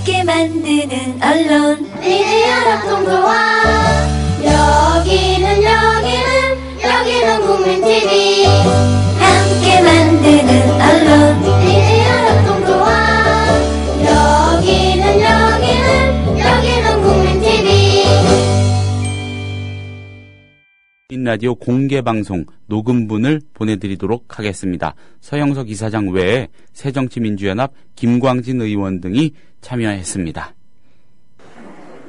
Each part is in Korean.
함께 만드는 언론 니네 연합동조화 여기는 국민TV 함께 만드는 언론 니네 연합동조화 여기는 국민TV 인라디오 공개방송 녹음분을 보내드리도록 하겠습니다. 서영석 이사장 외에 새정치민주연합 김광진 의원 등이 참여했습니다.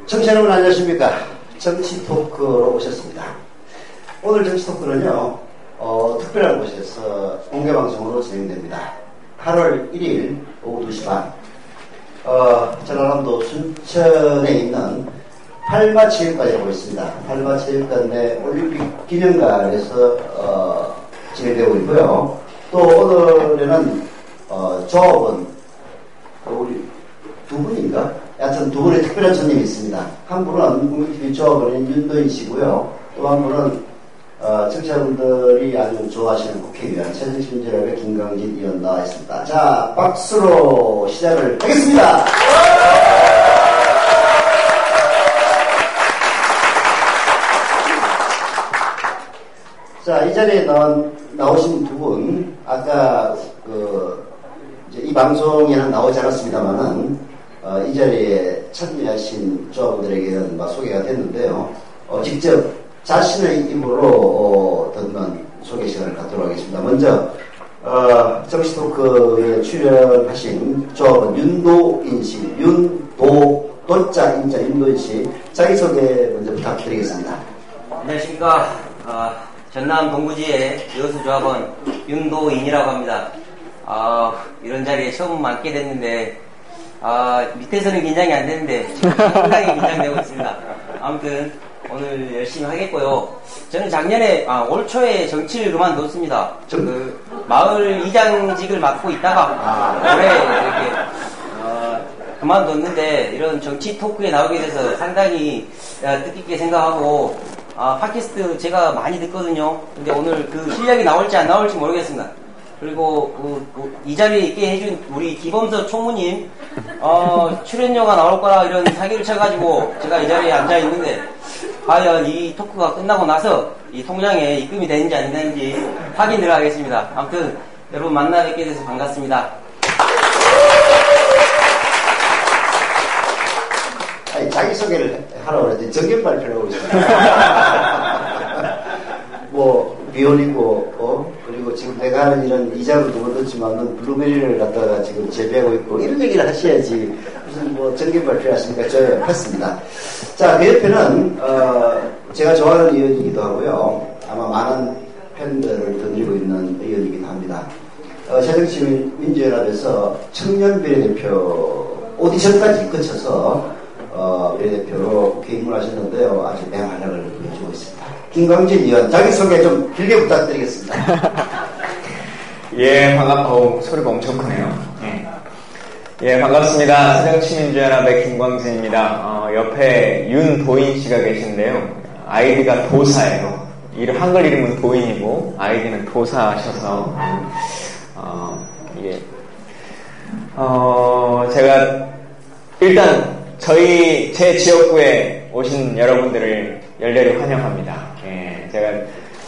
청취자 여러분 안녕하십니까. 정치토크로 오셨습니다. 오늘 정치토크는요 특별한 곳에서 공개방송으로 진행됩니다. 8월 1일 오후 2시 반 전라남도 순천에 있는 팔마체육관이라고 있습니다. 팔마체육관 내 올림픽 기념관에서 진행되고 있고요. 또 오늘에는 조업은 우리 두 분인가? 여하튼 두 분의 특별한 손님이 있습니다. 한 분은 국민TV 조업은 윤도인 씨고요. 또 한 분은 청취자분들이 아주 좋아하시는 국회의원 새정치민주연합의 김광진 의원 나와 있습니다. 자, 박수로 시작을 하겠습니다. 자, 이 자리에 나오신 두 분, 아까 이제 이 방송에는 나오지 않았습니다만은 이 자리에 참여하신 조합원들에게는 소개가 됐는데요. 직접 자신의 입으로 듣는 소개 시간을 갖도록 하겠습니다. 먼저 정치토크에 출연하신 조합원 윤도인 씨, 도자 인자 윤도인 씨 자기소개 먼저 부탁드리겠습니다. 안녕하십니까. 전남 동구지의 여수조합원 윤도인이라고 합니다. 이런 자리에 처음 앉게 됐는데 밑에서는 긴장이 안 되는데 지금 상당히 긴장되고 있습니다. 아무튼 오늘 열심히 하겠고요. 저는 작년에 올 초에 정치를 그만뒀습니다. 그 마을 이장직을 맡고 있다가 올해 이렇게 그만뒀는데 이런 정치 토크에 나오게 돼서 상당히 뜻깊게 생각하고 팟캐스트 제가 많이 듣거든요. 근데 오늘 그 실력이 나올지 안 나올지 모르겠습니다. 그리고 이 자리에 있게 해준 우리 기범서 총무님 출연료가 나올 거라 이런 사기를 쳐가지고 제가 이 자리에 앉아 있는데 과연 이 토크가 끝나고 나서 이 통장에 입금이 되는지 안 되는지 확인을 하겠습니다. 아무튼 여러분 만나 뵙게 돼서 반갑습니다. 아니, 자기소개를 하라고 그랬더니 정견 발표를 하고 있습니다. 비올이고 그리고 지금 내가 하는 일은 이자로 두고뒀지만은 블루베리를 갖다가 지금 재배하고 있고 이런 얘기를 하셔야지 무슨 정견 발표를 하십니까? 저 했습니다. 자, 그 옆에는 제가 좋아하는 의원이기도 하고요. 아마 많은 팬들을 거느리고 있는 의원이기도 합니다. 새정치민주연합에서 청년 비례대표 오디션까지 거쳐서 비례대표로 국회 입문하셨는데요. 아주 맹활약을 보여주고 있습니다. 김광진 의원, 자기소개 좀 길게 부탁드리겠습니다. 예, 소리가 엄청 크네요. 예, 반갑습니다. 새정치민주연합의 김광진입니다. 옆에 윤도인 씨가 계신데요. 아이디가 도사예요. 한글 이름은 도인이고, 아이디는 도사하셔서, 제가, 일단, 제 지역구에 오신 여러분들을 열렬히 환영합니다. 예, 제가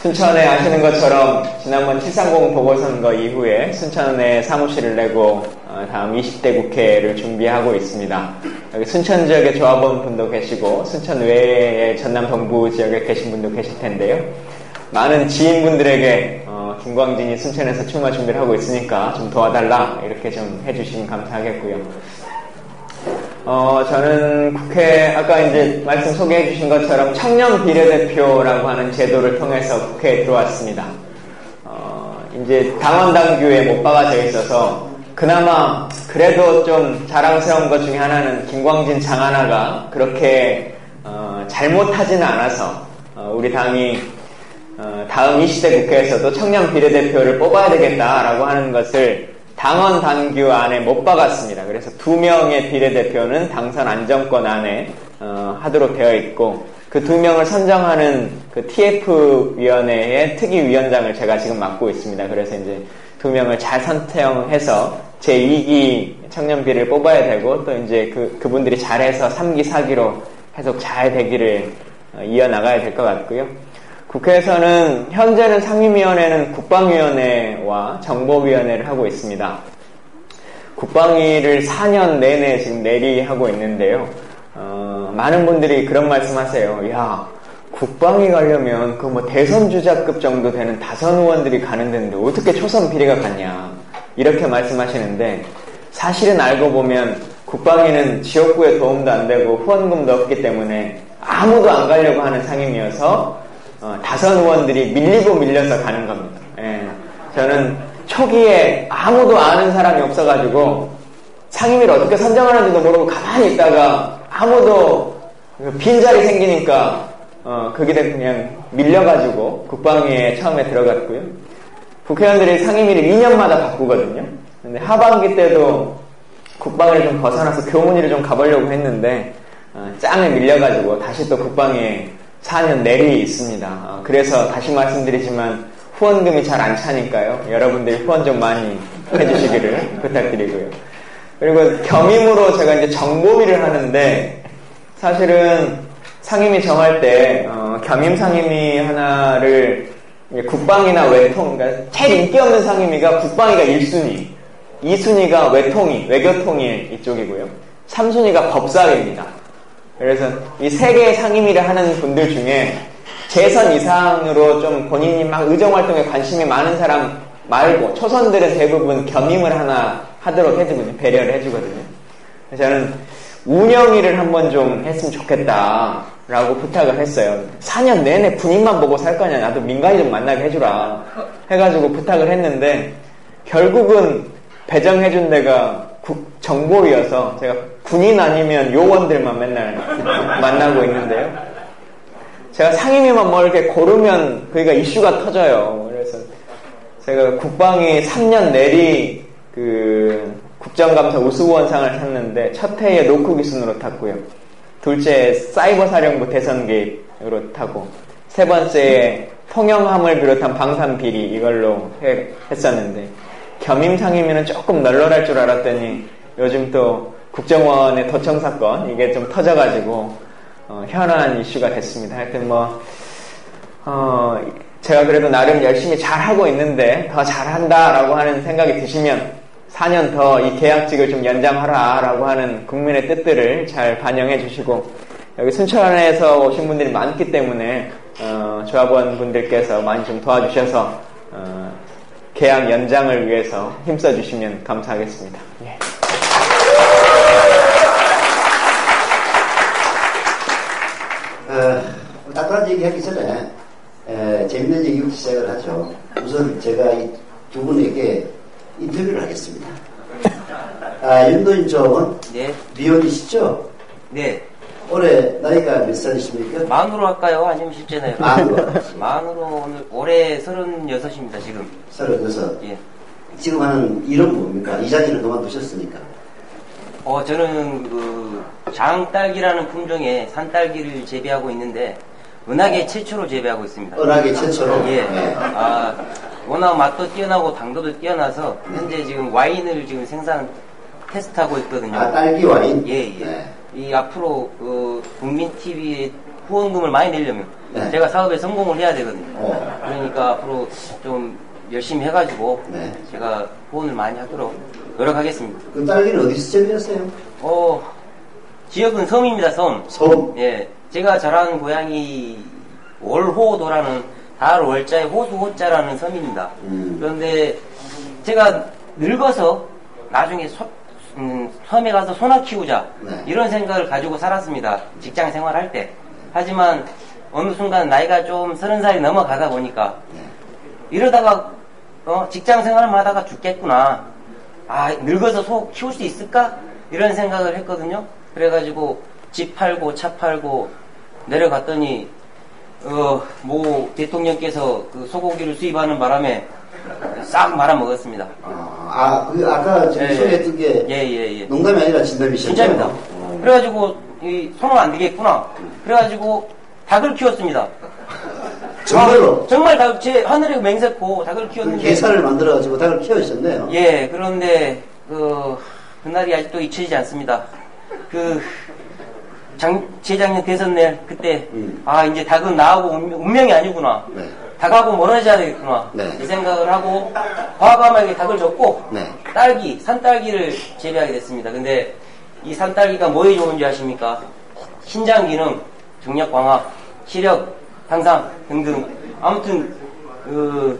순천에 아시는 것처럼 지난번 730 보궐선거 이후에 순천에 사무실을 내고 다음 20대 국회를 준비하고 있습니다. 여기 순천 지역에 조합원 분도 계시고 순천 외에 전남 동부 지역에 계신 분도 계실 텐데요. 많은 지인분들에게 김광진이 순천에서 출마 준비를 하고 있으니까 좀 도와달라 이렇게 좀 해주시면 감사하겠고요. 저는 아까 이제 말씀 소개해 주신 것처럼 청년 비례대표라고 하는 제도를 통해서 국회에 들어왔습니다. 이제 당원당규에 못 박아져 있어서 그나마 그래도 좀 자랑스러운 것 중에 하나는 김광진 장하나가 그렇게 잘못하지는 않아서 우리 당이 다음 20대 국회에서도 청년 비례대표를 뽑아야 되겠다라고 하는 것을 당원 당규 안에 못 박았습니다. 그래서 2명의 비례대표는 당선 안정권 안에 하도록 되어 있고 그 2명을 선정하는 그 TF위원회의 특위위원장을 제가 지금 맡고 있습니다. 그래서 이제 2명을 잘 선택해서 제2기 청년비를 뽑아야 되고 또 이제 그분들이 잘해서 3기, 4기로 계속 잘 되기를 이어나가야 될 것 같고요. 국회에서는 현재는 상임위원회는 국방위원회와 정보위원회를 하고 있습니다. 국방위를 4년 내내 지금 내리하고 있는데요. 많은 분들이 그런 말씀하세요. 야, 국방위 가려면 그 뭐 대선 주자급 정도 되는 다선 의원들이 가는 데인데 어떻게 초선 비리가 갔냐 이렇게 말씀하시는데 사실은 알고 보면 국방위는 지역구에 도움도 안 되고 후원금도 없기 때문에 아무도 안 가려고 하는 상임이어서 다선 의원들이 밀리고 밀려서 가는 겁니다. 예, 저는 초기에 아무도 아는 사람이 없어가지고 상임위를 어떻게 선정하는지도 모르고 가만히 있다가 아무도 빈자리 생기니까 거기다 그냥 밀려가지고 국방위에 처음에 들어갔고요. 국회의원들이 상임위를 2년마다 바꾸거든요. 근데 하반기 때도 국방위를 좀 벗어나서 교문위를 좀 가보려고 했는데 짱에 밀려가지고 다시 또 국방위에 4년 내리 있습니다. 그래서 다시 말씀드리지만 후원금이 잘 안 차니까요. 여러분들이 후원 좀 많이 해주시기를 부탁드리고요. 그리고 겸임으로 제가 이제 정보위를 하는데 사실은 상임위 정할 때 겸임 상임위 하나를 국방이나 외통, 그러니까 제일 인기 없는 상임위가 국방위가 1순위, 2순위가 외통위, 외교통위 이쪽이고요. 3순위가 법사위입니다. 그래서 이 세 개의 상임위를 하는 분들 중에 재선 이상으로 좀 본인이 막 의정활동에 관심이 많은 사람 말고 초선들은 대부분 겸임을 하나 하도록 해주거든요. 배려를 해주거든요. 그래서 저는 운영위를 한번 좀 했으면 좋겠다라고 부탁을 했어요. 4년 내내 군인만 보고 살 거냐, 나도 민간인 좀 만나게 해주라 해가지고 부탁을 했는데 결국은 배정해준 데가 정보위여서 제가 군인 아니면 요원들만 맨날 만나고 있는데요. 제가 상임위만 뭐 이렇게 고르면 그게 이슈가 터져요. 그래서 제가 국방위 3년 내리 국정감사 우수원상을 탔는데 첫 해에 노크기 순으로 탔고요. 둘째 사이버 사령부 대선 개입으로 타고 세 번째에 통영함을 비롯한 방산 비리 이걸로 했었는데 겸임 상임위는 조금 널널할 줄 알았더니 요즘 또 국정원의 도청 사건 이게 좀 터져가지고 현안 이슈가 됐습니다. 하여튼 제가 그래도 나름 열심히 잘하고 있는데 더 잘한다라고 하는 생각이 드시면 4년 더 이 계약직을 좀 연장하라라고 하는 국민의 뜻들을 잘 반영해 주시고 여기 순천에서 오신 분들이 많기 때문에 조합원 분들께서 많이 좀 도와주셔서 계약 연장을 위해서 힘써 주시면 감사하겠습니다. 예. 따뜻한 얘기하기 전에 재밌는 얘기부터 시작을 하죠. 우선 제가 이 두 분에게 인터뷰를 하겠습니다. 윤도인 쪽은 네. 미혼이시죠? 네. 올해 나이가 몇 살이십니까? 만으로 할까요? 아니면 실제나요? 만으로 올해 36입니다, 지금. 36. 예. 지금 하는 일은 뭡니까? 이자기를 그만두셨으니까. 저는 장딸기라는 품종의 산딸기를 재배하고 있는데 은하계 최초로 재배하고 있습니다. 은하계 최초로? 예. 네. 워낙 맛도 뛰어나고 당도도 뛰어나서 현재 지금 와인을 지금 생산 테스트하고 있거든요. 딸기 와인? 예. 네. 이 앞으로 국민 TV에 후원금을 많이 내려면 네. 제가 사업에 성공을 해야 되거든요. 그러니까 앞으로 좀 열심히 해가지고 네. 제가 후원을 많이 하도록 노력하겠습니다. 그 딸기는 어디서 재배했어요? 지역은 섬입니다, 섬. 섬? 예. 제가 자란 고향이 월호도라는 달 월자의 호수 호자라는 섬입니다. 그런데 제가 늙어서 나중에 섬에 가서 소나 키우자. 네. 이런 생각을 가지고 살았습니다. 직장 생활할 때. 하지만 어느 순간 나이가 좀 30살이 넘어가다 보니까 이러다가 직장 생활을 하다가 죽겠구나. 늙어서 소 키울 수 있을까? 이런 생각을 했거든요. 그래가지고 집 팔고 차 팔고 내려갔더니 대통령께서 그 소고기를 수입하는 바람에 싹 말아먹었습니다. 아까 지금 소개했던 게 예. 농담이 아니라 진담이셨죠? 진짜입니다. 그래가지고 손은 안 되겠구나. 그래가지고 닭을 키웠습니다. 정말로? 정말 제 하늘에 맹세코 닭을 키웠는데 계산을 만들어가지고 닭을 키우셨네요. 예, 그런데 그날이 아직도 잊혀지지 않습니다. 재작년 대선 날 그때 이제 닭은 나하고 운명이 아니구나. 네. 닭하고 멀어져야 되겠구나. 네. 이 생각을 하고 과감하게 닭을 줬고 네. 산딸기를 재배하게 됐습니다. 근데 이 산딸기가 뭐에 좋은지 아십니까? 신장 기능, 정력 강화, 시력, 향상 등등. 아무튼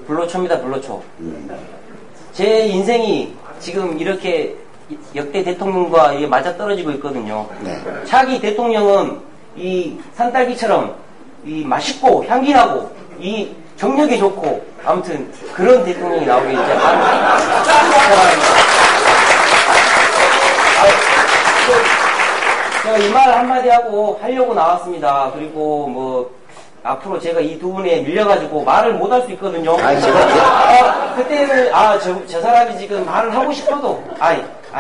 불로초입니다. 불로초. 제 인생이 지금 이렇게 역대 대통령과 이게 맞아떨어지고 있거든요. 네. 차기 대통령은 이 산딸기처럼 이 맛있고 향기나고 이 정력이 좋고 아무튼 그런 대통령이 나오길 이제 바랍니다. 제가 이 말 한마디 하려고 나왔습니다. 그리고 뭐 앞으로 제가 이 두 분에 밀려가지고 말을 못 할 수 있거든요. 그때는 저 사람이 지금 말을 하고 싶어도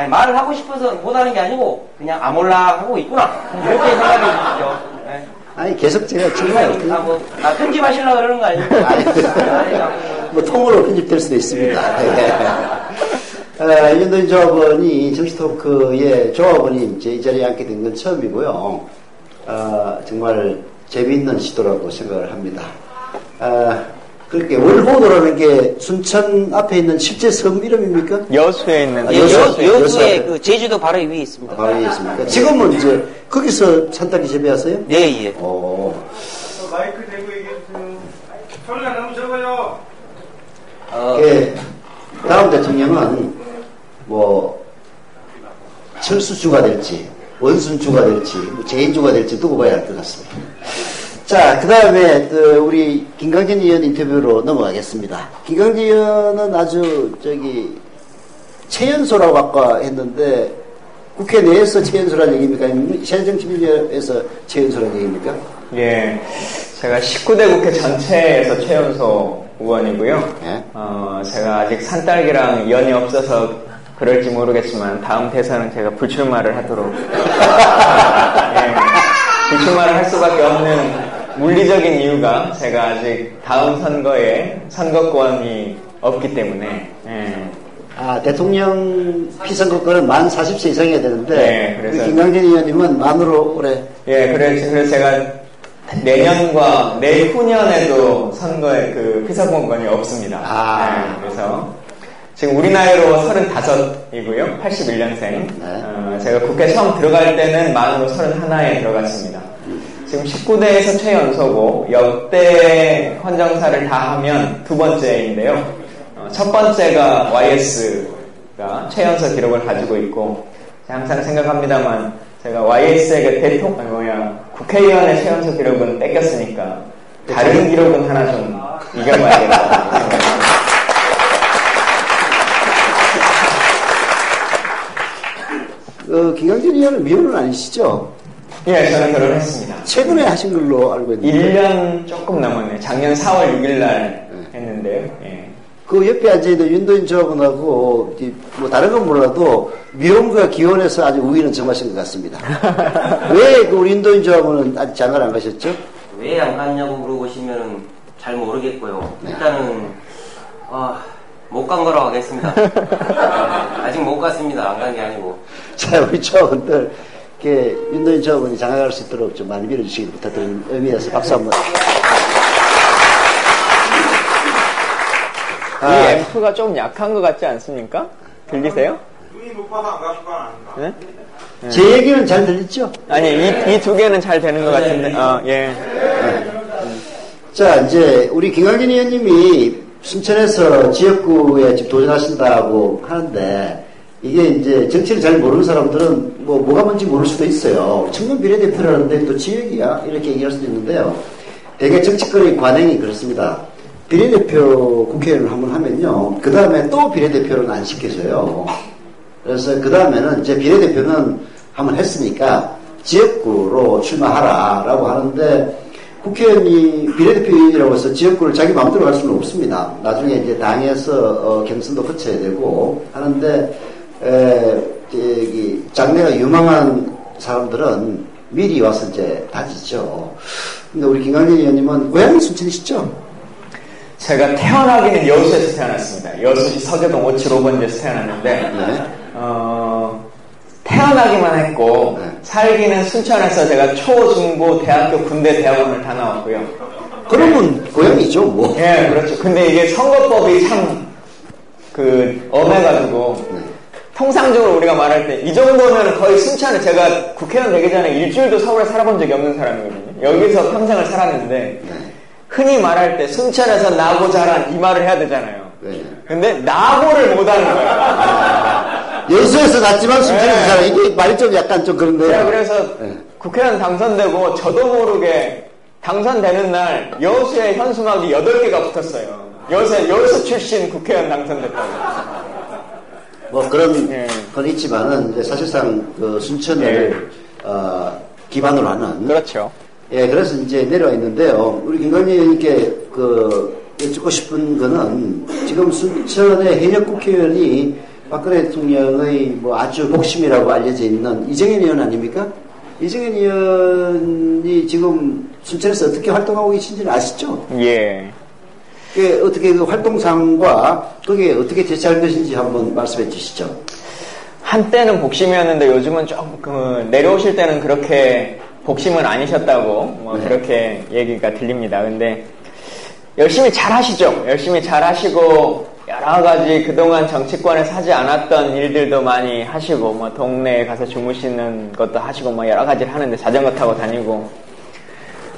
말을 하고 싶어서 못하는 게 아니고 그냥 몰라 하고 있구나 이렇게 생각해 주시죠. 네. 아니 계속 제가 질문을 편집하시려고 그러는 거 아니고 뭐 통으로 편집될 수도 있습니다. 윤도인 조합원이 정치토크의 조합원이 이제 이 자리에 앉게 된 건 처음이고요. 정말 재미있는 시도라고 생각을 합니다. 그렇게 월호도라는 게 순천 앞에 있는 실제 섬 이름입니까? 여수에 있는 여수에 그 제주도 바로 위에 있습니다. 바로 위에 있습니까? 지금은 이제 거기서 산딸기 재배하세요? 네, 예. 마이크 대고 얘기해주세요. 소리가 너무 적어요. 다음 대통령은 뭐 철수주가 될지 원순주가 될지 뭐 재인주가 될지 두고 봐야 할 것 같습니다. 자, 그 다음에 우리 김강진 의원 인터뷰로 넘어가겠습니다. 김강진 의원은 아주 최연소라고 아까 했는데 국회 내에서 최연소라는 얘기입니까? 아니면 새정치민주연합에서 최연소라는 얘기입니까? 예, 제가 19대 국회 전체에서 최연소 의원이고요. 예? 제가 아직 산딸기랑 연이 없어서 그럴지 모르겠지만 다음 대선은 제가 불출마를 하도록 불출마를 할 수밖에 없는 물리적인 이유가 제가 아직 다음 선거에 선거권이 없기 때문에 대통령 피선거권은 만 40세 이상이어야 되는데 네, 그래서 김강진 의원님은 만으로 올해 그래서 제가 내년과 내후년에도 선거에 그 피선거권이 없습니다. 그래서 지금 우리 나이로 35이고요. 81년생. 네. 제가 국회 처음 들어갈 때는 만으로 31에 들어갔습니다. 지금 19대에서 최연소고 역대 헌정사를 다 하면 두 번째인데요. 첫 번째가 YS가 최연소 기록을 가지고 있고 항상 생각합니다만 제가 YS에게 국회의원의 최연소 기록은 뺏겼으니까 다른 기록은 하나 좀 이겨봐야겠다고 생각합니다. 김강진 의원은 미혼은 아니시죠? 예, 저는 결혼했습니다. 최근에 하신 걸로 알고 있는데 1년 조금 넘었네요. 작년 4월 6일 날 했는데요. 예. 그 옆에 앉아있는 윤도인 조합원하고 뭐 다른 건 몰라도 미혼과 기혼에서 아주 우위는 정하신 것 같습니다. 왜 우리 윤도인 조합원은 아직 장가를 안 가셨죠? 왜 안 갔냐고 물어보시면 잘 모르겠고요. 일단은 못 간 거라고 하겠습니다. 아직 못 갔습니다. 안 간 게 아니고. 자, 우리 조합원들 윤도인 조합원이 장가갈 수 있도록 좀 많이 밀어주시길 부탁드리는 의미에서 박수 한번. 이 앰프가 좀 약한 것 같지 않습니까? 들리세요? 눈이 높아서 안 가실 건 아닌가? 네? 제 얘기는 잘 들리죠? 아니, 이 두 개는 잘 되는 것 같은데. 예. 자, 이제 우리 김강진 의원님이 순천에서 지역구에 지금 도전하신다고 하는데 이게 이제 정치를 잘 모르는 사람들은 뭐가 뭔지 모를 수도 있어요. 청년 비례대표라는데 또 지역이야 이렇게 얘기할 수도 있는데요. 대개 정치권의 관행이 그렇습니다. 비례대표 국회의원을 한번 하면요. 그 다음에 또 비례대표는 안 시켜줘요. 그래서 그 다음에는 이제 비례대표는 한번 했으니까 지역구로 출마하라라고 하는데 국회의원이 비례대표이라고 해서 지역구를 자기 마음대로 갈 수는 없습니다. 나중에 이제 당에서 경선도 거쳐야 되고 하는데 장래가 유망한 사람들은 미리 와서 이제 다지죠. 근데 우리 김강진 의원님은 고향이 순천이시죠? 제가 태어나기는 여수에서 태어났습니다. 여수시 서교동 575번지에서 태어났는데 태어나기만 했고 네. 살기는 순천에서 제가 초, 중고, 대학교, 군대, 대학원을 다 나왔고요. 그러면 고향이죠, 뭐. 예, 그렇죠. 근데 이게 선거법이 참 엄해가지고 네. 통상적으로 우리가 말할 때 이 정도면 거의 순천에 제가 국회의원 되기 전에 일주일도 서울에 살아본 적이 없는 사람이거든요. 여기서 평생을 살았는데 네. 흔히 말할 때 순천에서 나고 자란 이 말을 해야 되잖아요. 네. 근데 나고를 못하는 거예요. 여수에서 났지만 순천에서 네. 살아. 이게 말이 좀 약간 좀 그런데. 제가 그래서 네. 국회의원 당선되고 저도 모르게 당선되는 날 여수에 현수막이 8개가 붙었어요. 여수 출신 국회의원 당선됐다고. 뭐 그런 네. 건 있지만은 이제 사실상 그 순천을 기반으로 하는. 그렇죠. 예, 그래서 이제 내려와 있는데요. 우리 김광진 의원님께 여쭙고 싶은 거는 지금 순천의 현역 국회의원이 박근혜 대통령의 뭐 아주 복심이라고 알려져 있는 이정현 의원 아닙니까? 이정현 의원이 지금 순천에서 어떻게 활동하고 계신지는 아시죠? 예. 그 어떻게 그 활동상과 그게 어떻게 대처할 것인지 한번 말씀해 주시죠. 한때는 복심이었는데 요즘은 조금 내려오실 때는 그렇게 복심은 아니셨다고 뭐 네. 그렇게 얘기가 들립니다. 근데 열심히 잘 하시죠. 열심히 잘 하시고 여러 가지 그동안 정치권에서 하지 않았던 일들도 많이 하시고 뭐 동네에 가서 주무시는 것도 하시고 뭐 여러 가지를 하는데 자전거 타고 다니고.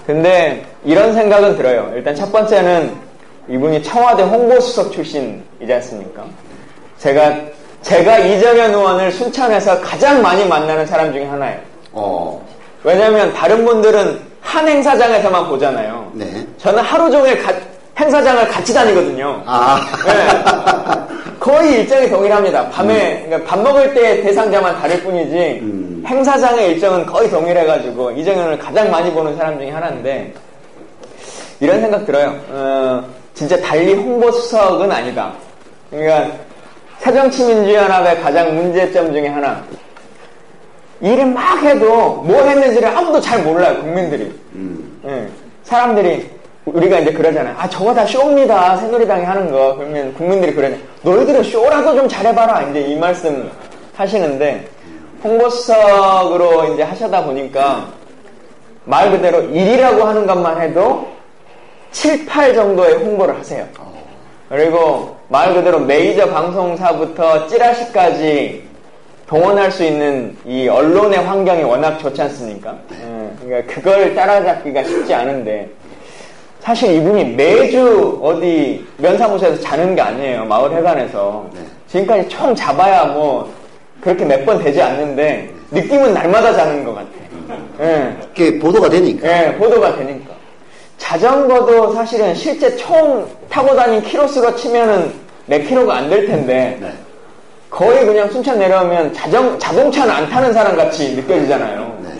근데 이런 생각은 들어요. 일단 첫 번째는 이분이 청와대 홍보수석 출신이지 않습니까? 제가 이정현 의원을 순천에서 가장 많이 만나는 사람 중에 하나예요. 왜냐면 다른 분들은 한 행사장에서만 보잖아요. 네. 저는 하루 종일 행사장을 같이 다니거든요. 네. 거의 일정이 동일합니다. 밤에 그러니까 밥 먹을 때 대상자만 다를 뿐이지 행사장의 일정은 거의 동일해가지고 이정현을 가장 많이 보는 사람 중에 하나인데 이런 생각 들어요. 진짜 달리 홍보수석은 아니다. 그러니까 새정치민주연합의 가장 문제점 중에 하나. 일을 막 해도 뭐 했는지를 아무도 잘 몰라요, 국민들이. 예. 사람들이, 우리가 이제 그러잖아요. 저거 다 쇼입니다. 새누리당이 하는 거. 그러면 국민들이 그러네. 너희들은 쇼라도 좀 잘해봐라. 이제 이 말씀 하시는데, 홍보수석으로 이제 하시다 보니까, 말 그대로 일이라고 하는 것만 해도 7, 8 정도의 홍보를 하세요. 그리고 말 그대로 메이저 방송사부터 찌라시까지 동원할 수 있는 이 언론의 환경이 워낙 좋지 않습니까? 그러니까 그걸 따라잡기가 쉽지 않은데 사실 이분이 매주 어디 면사무소에서 자는 게 아니에요. 마을회관에서. 지금까지 총 잡아야 뭐 그렇게 몇 번 되지 않는데 느낌은 날마다 자는 것 같아요. 그게 보도가 되니까. 네, 보도가 되니까. 자전거도 사실은 실제 총 타고 다닌 키로수로 치면은 몇 킬로가 안 될 텐데 네. 거의 그냥 순천 내려오면 자동차는 안 타는 사람 같이 느껴지잖아요. 네.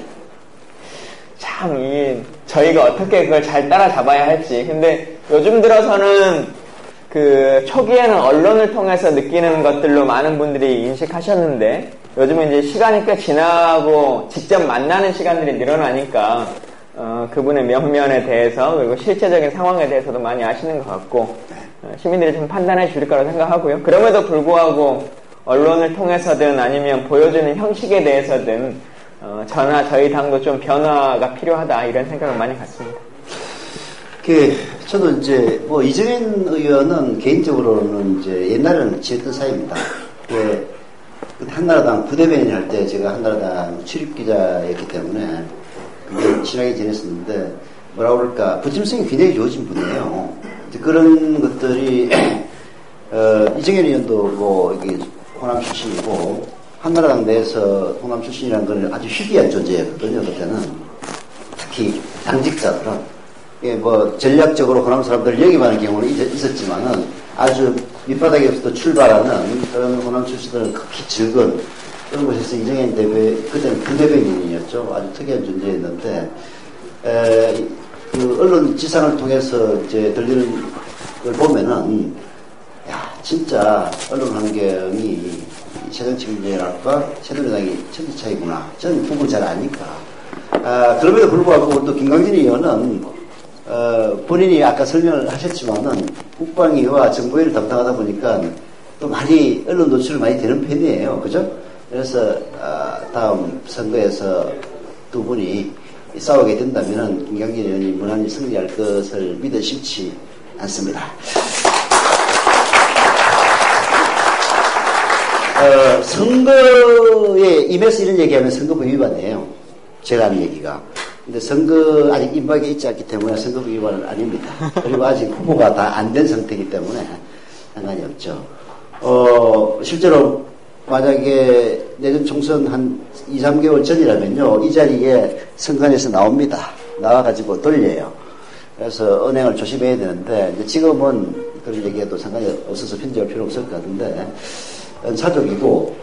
참, 저희가 어떻게 그걸 잘 따라잡아야 할지. 근데 요즘 들어서는 초기에는 언론을 통해서 느끼는 것들로 많은 분들이 인식하셨는데 요즘은 이제 시간이 꽤 지나고 직접 만나는 시간들이 늘어나니까 그분의 면면에 대해서 그리고 실제적인 상황에 대해서도 많이 아시는 것 같고 시민들이 좀 판단해 줄 거라고 생각하고요. 그럼에도 불구하고 언론을 통해서든 아니면 보여주는 형식에 대해서든 저나 저희 당도 좀 변화가 필요하다 이런 생각을 많이 갖습니다. 저도 이제 뭐 이정현 의원은 개인적으로는 이제 옛날에는 지었던 사이입니다. 한나라당 부대변인 할 때 제가 한나라당 출입기자였기 때문에 굉장히 친하게 지냈었는데 뭐라 그럴까 부침성이 굉장히 좋으신 분이에요. 그런 것들이 이정현 의원도 뭐 이게 호남 출신이고 한나라당 내에서 호남 출신이라는 건 아주 희귀한 존재였거든요. 그때는 특히 당직자들은 뭐 전략적으로 호남 사람들을 영입하는 경우는 있었지만은 아주 밑바닥에서부터 출발하는 그런 호남 출신들은 극히 적은 그런 곳에서 이정현 그때는 부대변인이었죠. 아주 특이한 존재였는데 그 언론 지상을 통해서 이제 들리는 걸 보면은 진짜 언론 환경이 새정치민주연합과 새누리당이 천지 차이구나. 저는 부분 잘 아니까. 그럼에도 불구하고 또 김광진 의원은 본인이 아까 설명을 하셨지만은 국방위와 정보위를 담당하다 보니까 또 많이 언론 노출이 많이 되는 편이에요. 그죠? 그래서 다음 선거에서 두 분이 싸우게 된다면 김광진 의원이 무난히 승리할 것을 믿어 싶지 않습니다. 선거에 임해서 이런 얘기하면 선거법 위반이에요. 제가 하는 얘기가. 근데 선거 아직 임박에 있지 않기 때문에 선거법 위반은 아닙니다. 그리고 아직 후보가 다 안 된 상태이기 때문에 상관이 없죠. 실제로 만약에 내년 총선 한 2, 3개월 전이라면요, 이 자리에 선관위에서 나옵니다. 나와가지고 돌려요. 그래서 은행을 조심해야 되는데, 이제 지금은 그런 얘기해도 상관이 없어서 편집할 필요 없을 것 같은데, 사족이고,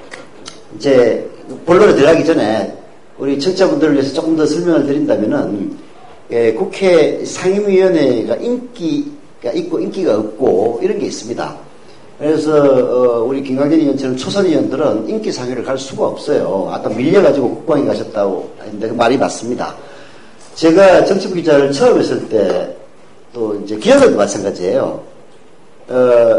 이제 본론에 들어가기 전에 우리 청취자분들을 위해서 조금 더 설명을 드린다면은, 국회 상임위원회가 인기가 있고 인기가 없고 이런 게 있습니다. 그래서 우리 김광진 의원처럼 초선 의원들은 인기 상위를 갈 수가 없어요. 아까 밀려가지고 국방에 가셨다고 했는데 그 말이 맞습니다. 제가 정치부 기자를 처음 했을 때 또 이제 기자들도 마찬가지예요.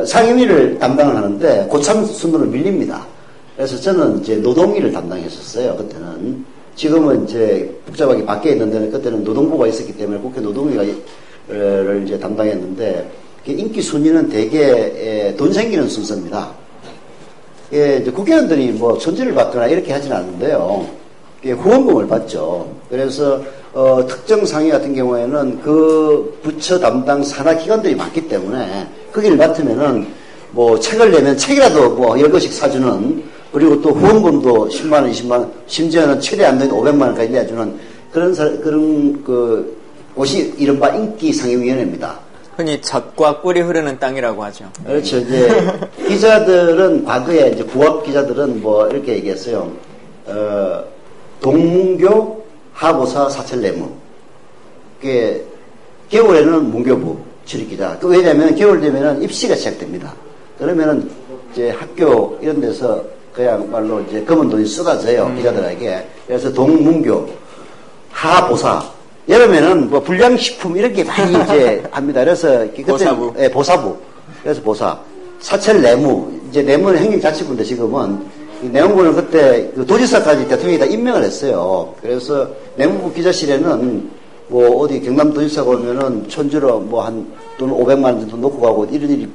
상임위를 담당을 하는데 고참 순으로 밀립니다. 그래서 저는 이제 노동위를 담당했었어요. 그때는. 지금은 이제 복잡하게 바뀌어 있는데 그때는 노동부가 있었기 때문에 국회 노동위를 이제 담당했는데 인기 순위는 대개 돈 생기는 순서입니다. 이제 국회의원들이 뭐 천지를 받거나 이렇게 하지는 않는데요. 후원금을 받죠. 그래서 특정 상위 같은 경우에는 그 부처 담당 산하 기관들이 많기 때문에 거기를 맡으면은 뭐 책을 내면 책이라도 뭐 10권씩 사주는, 그리고 또 후원금도 10만원, 20만원, 심지어는 최대 안 되는 500만원까지 내주는 그런 곳이 이른바 인기 상임위원회입니다. 흔히 젖과 꿀이 흐르는 땅이라고 하죠. 그렇죠. 이제 기자들은 과거에 이제 부합 기자들은 뭐 이렇게 얘기했어요. 동문교, 하보사, 사철내무. 그게 겨울에는 문교부 출입기자. 왜냐면 겨울 되면은 입시가 시작됩니다. 그러면은 이제 학교 이런 데서 그야말로 이제 검은 돈이 쏟아져요, 기자들에게. 그래서 동문교, 하보사. 여름에는 뭐 불량식품 이렇게 많이 이제 합니다. 그래서 그때 보사부. 예, 보사부. 그래서 보사. 사철 내무. 이제 내무는 행정자치부인데 지금은 이 내무부는 그때 그 도지사까지 대통령이 다 임명을 했어요. 그래서 내무부 기자실에는 뭐 어디 경남 도지사가 오면은 천주로 뭐 한 돈 500만 원 정도 놓고 가고 이런 일이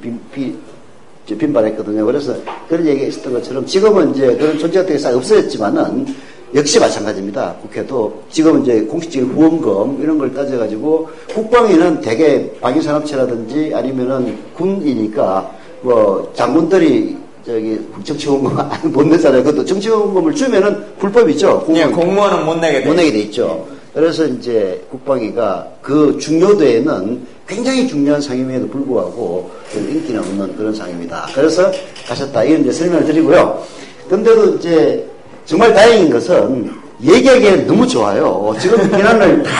빈발했거든요. 그래서 그런 얘기가 있었던 것처럼 지금은 이제 그런 존재가 되게 싹 없어졌지만은 역시 마찬가지입니다. 국회도 지금 이제 공식적인 후원금 이런 걸 따져가지고 국방위는 대개 방위산업체라든지 아니면은 군이니까 뭐 장군들이 저기 정치후원금 못 내잖아요. 그것도 정치후원금을 주면은 불법이죠. 공무원은 못 내게 돼 있죠. 그래서 이제 국방위가 그 중요도에는 굉장히 중요한 상임위에도 불구하고 인기는 없는 그런 상임이다. 그래서 가셨다. 이런 이제 설명을 드리고요. 근데도 이제 정말 다행인 것은 얘기하기에 너무 좋아요. 지금 비난을 다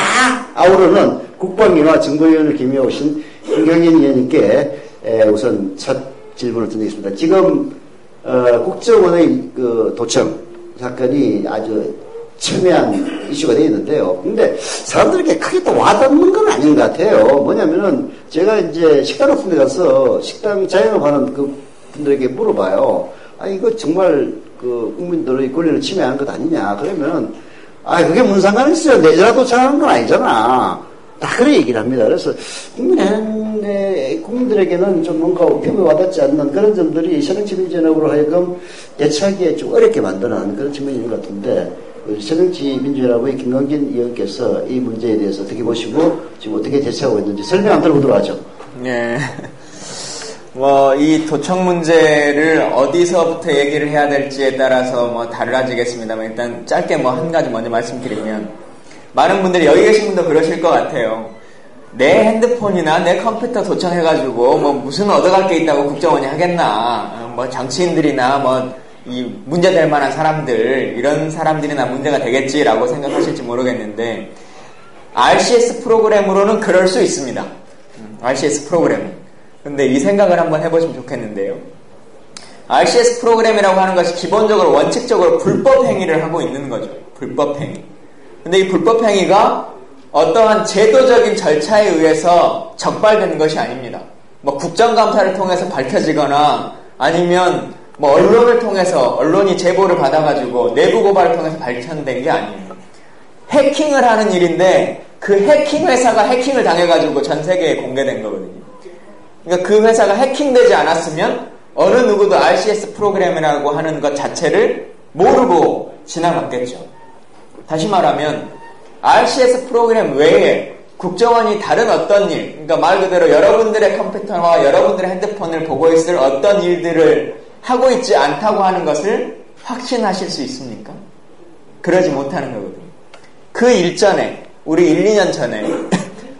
아우르는 국방위와 정보위원을 겸해오신 김경진 의원님께 우선 첫 질문을 드리겠습니다. 지금 국정원의 그 도청 사건이 아주 첨예한 이슈가 되어 있는데요. 근데 사람들에게 크게 또 와닿는 건 아닌 것 같아요. 뭐냐면은 제가 이제 식당 같은 데 가서 식당 자영업하는 그 분들에게 물어봐요. 아, 이거 정말 그 국민들의 권리를 침해하는 것 아니냐. 그러면은, 아, 그게 무슨 상관이 있어요. 내재라 도착하는 건 아니잖아. 다 그런 얘기를 합니다. 그래서 국민들에게는 좀 뭔가 표에 와닿지 않는 그런 점들이 새정치민주연합으로 하여금 대처하기에 좀 어렵게 만드는 그런 측면이 있는 것 같은데, 새정치민주연합의 김광진 의원께서 이 문제에 대해서 어떻게 보시고 지금 어떻게 대처하고 있는지 설명 안 들어보도록 하죠. 네. 뭐, 이 도청 문제를 어디서부터 얘기를 해야 될지에 따라서 뭐 달라지겠습니다만, 일단 짧게 뭐 한 가지 먼저 말씀드리면, 많은 분들이 여기 계신 분도 그러실 것 같아요. 내 핸드폰이나 내 컴퓨터 도청해가지고 뭐 무슨 얻어갈 게 있다고 국정원이 하겠나. 뭐 정치인들이나 뭐 이 문제될 만한 사람들, 이런 사람들이나 문제가 되겠지라고 생각하실지 모르겠는데, RCS 프로그램으로는 그럴 수 있습니다. RCS 프로그램. 근데 이 생각을 한번 해보시면 좋겠는데요. RCS 프로그램이라고 하는 것이 기본적으로 원칙적으로 불법 행위를 하고 있는 거죠. 불법 행위. 근데 이 불법 행위가 어떠한 제도적인 절차에 의해서 적발되는 것이 아닙니다. 뭐 국정감사를 통해서 밝혀지거나 아니면 뭐 언론을 통해서 언론이 제보를 받아가지고 내부 고발을 통해서 발견된 게 아니에요. 해킹을 하는 일인데 그 해킹 회사가 해킹을 당해가지고 전 세계에 공개된 거거든요. 그러니까 그 회사가 해킹되지 않았으면 어느 누구도 RCS 프로그램이라고 하는 것 자체를 모르고 지나갔겠죠. 다시 말하면 RCS 프로그램 외에 국정원이 다른 어떤 일, 그러니까 말 그대로 여러분들의 컴퓨터와 여러분들의 핸드폰을 보고 있을 어떤 일들을 하고 있지 않다고 하는 것을 확신하실 수 있습니까? 그러지 못하는 거거든요. 그 일전에, 우리 1, 2년 전에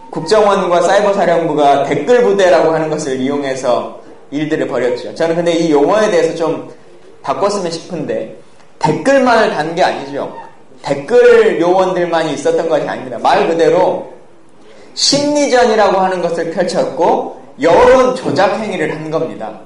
국정원과 사이버사령부가 댓글 부대라고 하는 것을 이용해서 일들을 벌였죠. 저는 근데 이 용어에 대해서 좀 바꿨으면 싶은데 댓글만을 단 게 아니죠. 댓글 요원들만이 있었던 것이 아닙니다. 말 그대로 심리전이라고 하는 것을 펼쳤고 여론 조작 행위를 한 겁니다.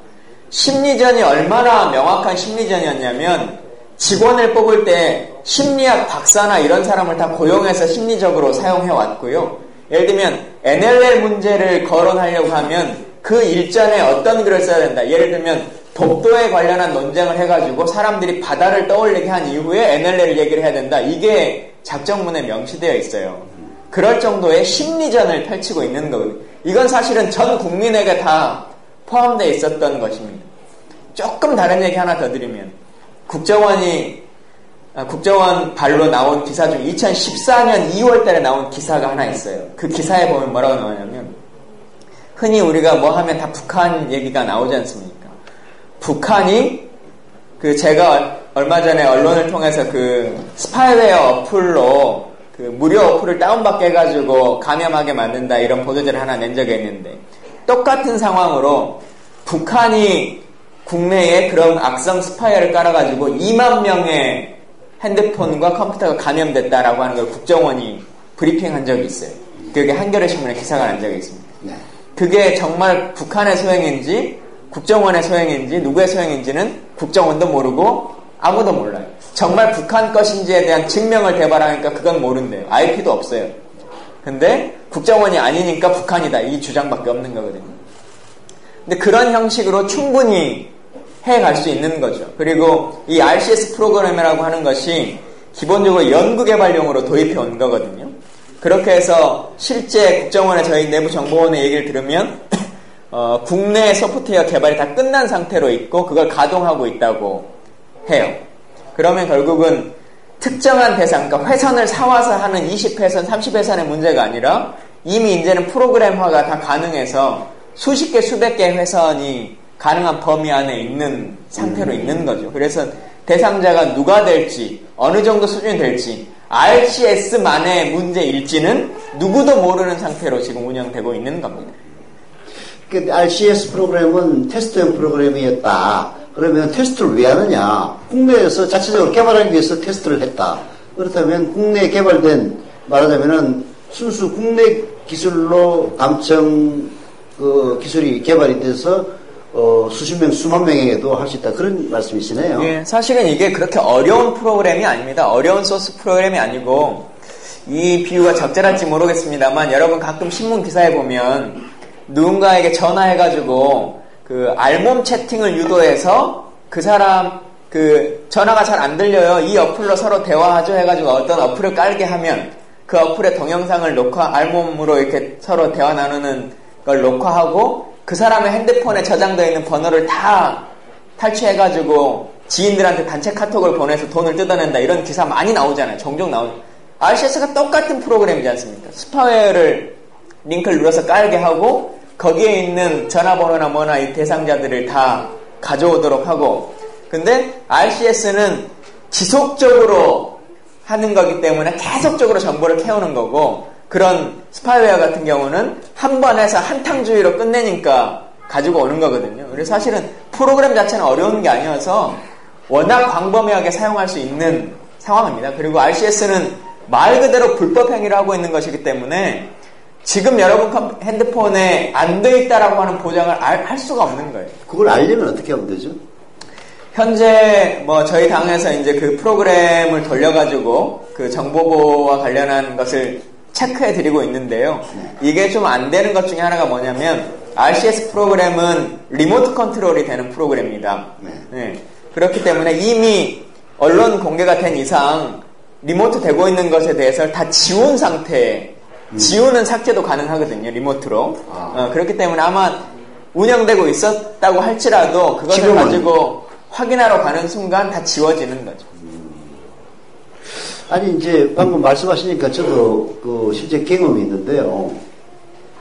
심리전이 얼마나 명확한 심리전이었냐면 직원을 뽑을 때 심리학 박사나 이런 사람을 다 고용해서 심리적으로 사용해 왔고요. 예를 들면 NLL 문제를 거론하려고 하면 그 일전에 어떤 글을 써야 된다. 예를 들면 독도에 관련한 논쟁을 해가지고 사람들이 바다를 떠올리게 한 이후에 NLL을 얘기를 해야 된다. 이게 작전문에 명시되어 있어요. 그럴 정도의 심리전을 펼치고 있는 거거든요. 이건 사실은 전 국민에게 다 포함되어 있었던 것입니다. 조금 다른 얘기 하나 더 드리면 국정원 발로 나온 기사 중 2014년 2월 달에 나온 기사가 하나 있어요. 그 기사에 보면 뭐라고 나오냐면 흔히 우리가 뭐 하면 다 북한 얘기가 나오지 않습니까? 북한이 제가 얼마 전에 언론을 통해서 스파이웨어 어플로 무료 어플을 다운받게 해가지고 감염하게 만든다 이런 보도자를 하나 낸 적이 있는데 똑같은 상황으로 북한이 국내에 그런 악성 스파이어를 깔아가지고 2만 명의 핸드폰과 컴퓨터가 감염됐다라고 하는 걸 국정원이 브리핑한 적이 있어요. 그게 한겨레 신문에 기사가 난 적이 있습니다. 네. 그게 정말 북한의 소행인지 국정원의 소행인지 누구의 소행인지는 국정원도 모르고 아무도 몰라요. 정말 북한 것인지에 대한 증명을 대발하니까 그건 모른대요. IP도 없어요. 근데 국정원이 아니니까 북한이다. 이 주장밖에 없는 거거든요. 근데 그런 형식으로 충분히 해갈 수 있는 거죠. 그리고 이 RCS 프로그램이라고 하는 것이 기본적으로 연구개발용으로 도입해 온 거거든요. 그렇게 해서 실제 국정원의 저희 내부 정보원의 얘기를 들으면 국내 소프트웨어 개발이 다 끝난 상태로 있고 그걸 가동하고 있다고 해요. 그러면 결국은 특정한 대상, 그러니까 회선을 사와서 하는 20회선, 30회선의 문제가 아니라 이미 이제는 프로그램화가 다 가능해서 수십 개, 수백 개의 회선이 가능한 범위 안에 있는 상태로 있는 거죠. 그래서 대상자가 누가 될지, 어느 정도 수준이 될지, RCS만의 문제일지는 누구도 모르는 상태로 지금 운영되고 있는 겁니다. RCS 프로그램은 테스트형 프로그램이었다. 그러면 테스트를 왜 하느냐? 국내에서 자체적으로 개발하기 위해서 테스트를 했다. 그렇다면 국내에 개발된, 말하자면은 순수 국내 기술로 감청 기술이 개발이 돼서 수십 명, 수만 명에게도 할 수 있다. 그런 말씀이시네요. 예, 사실은 이게 그렇게 어려운 프로그램이 아닙니다. 어려운 소스 프로그램이 아니고 이 비유가 적절할지 모르겠습니다만 여러분 가끔 신문 기사에 보면 누군가에게 전화해가지고 알몸 채팅을 유도해서 그 사람 전화가 잘 안 들려요. 이 어플로 서로 대화하죠 해가지고 어떤 어플을 깔게 하면 그 어플의 동영상을 알몸으로 이렇게 서로 대화 나누는 걸 녹화하고 그 사람의 핸드폰에 저장되어 있는 번호를 다 탈취해가지고 지인들한테 단체 카톡을 보내서 돈을 뜯어낸다 이런 기사 많이 나오잖아요. 종종 나오죠. RCS가 똑같은 프로그램이지 않습니까? 스파웨어를 링크를 눌러서 깔게 하고 거기에 있는 전화번호나 뭐나 이 대상자들을 다 가져오도록 하고 근데 RCS는 지속적으로 하는 거기 때문에 계속적으로 정보를 캐오는 거고 그런 스파이웨어 같은 경우는 한 번 해서 한탕주의로 끝내니까 가지고 오는 거거든요. 그래서 사실은 프로그램 자체는 어려운 게 아니어서 워낙 광범위하게 사용할 수 있는 상황입니다. 그리고 RCS는 말 그대로 불법 행위를 하고 있는 것이기 때문에 지금 여러분 핸드폰에 안 돼 있다라고 하는 보장을 할 수가 없는 거예요. 그걸 알려면 어떻게 하면 되죠? 현재 저희 당에서 이제 그 프로그램을 돌려가지고 그 정보보호와 관련한 것을 체크해 드리고 있는데요. 이게 좀 안 되는 것 중에 하나가 뭐냐면 RCS 프로그램은 리모트 컨트롤이 되는 프로그램입니다. 네. 네. 그렇기 때문에 이미 언론 공개가 된 이상 리모트 되고 있는 것에 대해서 다 지운 상태, 지우는 삭제도 가능하거든요. 리모트로. 그렇기 때문에 아마 운영되고 있었다고 할지라도 그것을 지금은? 가지고 확인하러 가는 순간 다 지워지는 거죠. 아니, 이제 방금 말씀하시니까 저도 그 실제 경험이 있는데요.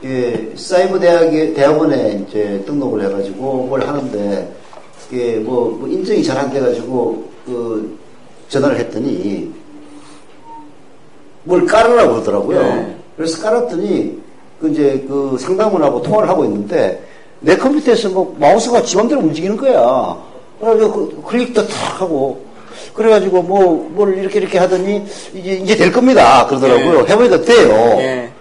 예, 사이버 대학원에 이제 등록을 해가지고 뭘 하는데, 이게 뭐 인증이 잘 안 돼가지고 그 전화를 했더니 뭘 깔으라고 그러더라고요. 네. 그래서 깔았더니 그 이제 그 상담원하고 통화를 하고 있는데 내 컴퓨터에서 뭐 마우스가 지 맘대로 움직이는 거야. 그래가지고 그 클릭도 탁 하고 그래가지고 뭘 이렇게 하더니 이제 될 겁니다. 그러더라고요. 네. 해보니까 돼요. 네.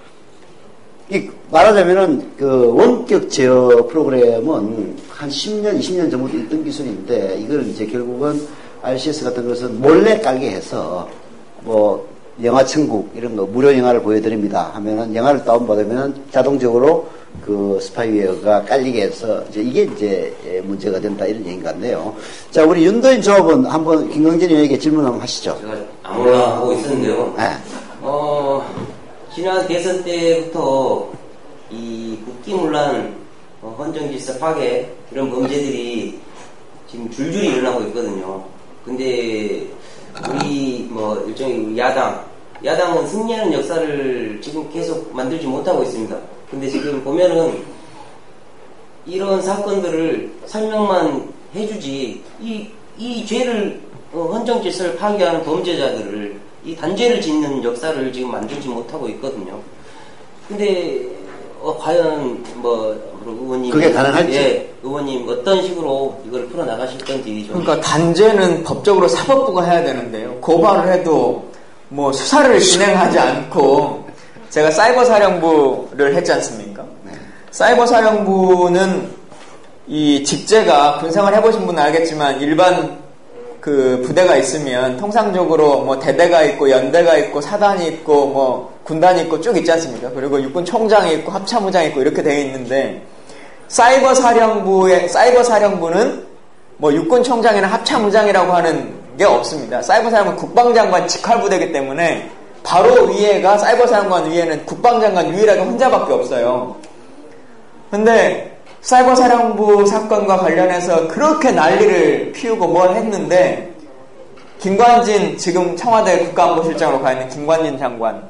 이 말하자면은 그 원격 제어 프로그램은 한 10년, 20년 전부터 있던 기술인데 이걸 이제 결국은 RCS 같은 것은 몰래 깔게 해서 뭐 영화 천국 이런 거 무료 영화를 보여드립니다 하면은 영화를 다운받으면 자동적으로 그 스파이웨어가 깔리게 해서 이게 이제 문제가 된다 이런 얘기인 것 같네요. 자, 우리 윤도인 조합은 한번 김광진 의원에게 질문 한번 하시죠. 제가 아무나 하고 있었는데요. 네. 지난 대선 때부터 이 국기문란, 헌정질서 파괴 이런 범죄들이 지금 줄줄이 일어나고 있거든요. 근데 우리 일종의 야당은 승리하는 역사를 지금 계속 만들지 못하고 있습니다. 근데 지금 보면은 이런 사건들을 설명만 해주지 이 죄를 헌정질서를 파괴하는 범죄자들을 이 단죄를 짓는 역사를 지금 만들지 못하고 있거든요. 근데 과연 의원님 그게 가능할지? 예, 의원님 어떤 식으로 이걸 풀어 나가실 건지 좀. 그러니까 단죄는 법적으로 사법부가 해야 되는데요. 고발을 해도 뭐 수사를 진행하지 않고 제가 사이버 사령부를 했지 않습니까? 네. 사이버 사령부는 이 직제가 군생활 해보신 분은 알겠지만 일반 그 부대가 있으면 통상적으로 뭐 대대가 있고 연대가 있고 사단이 있고 뭐 군단이 있고 쭉 있지 않습니까? 그리고 육군 총장이 있고 합참의장이 있고 이렇게 되어 있는데 사이버 사령부는 뭐 육군 총장이나 합참의장이라고 하는 게 없습니다. 사이버 사령부는 국방장관 직할부대이기 때문에 바로 위에가 사이버 사령관 위에는 국방장관 유일하게 혼자밖에 없어요. 근데 사이버 사령부 사건과 관련해서 그렇게 난리를 피우고 뭘 했는데 김관진 지금 청와대 국가안보실장으로 가 있는 김관진 장관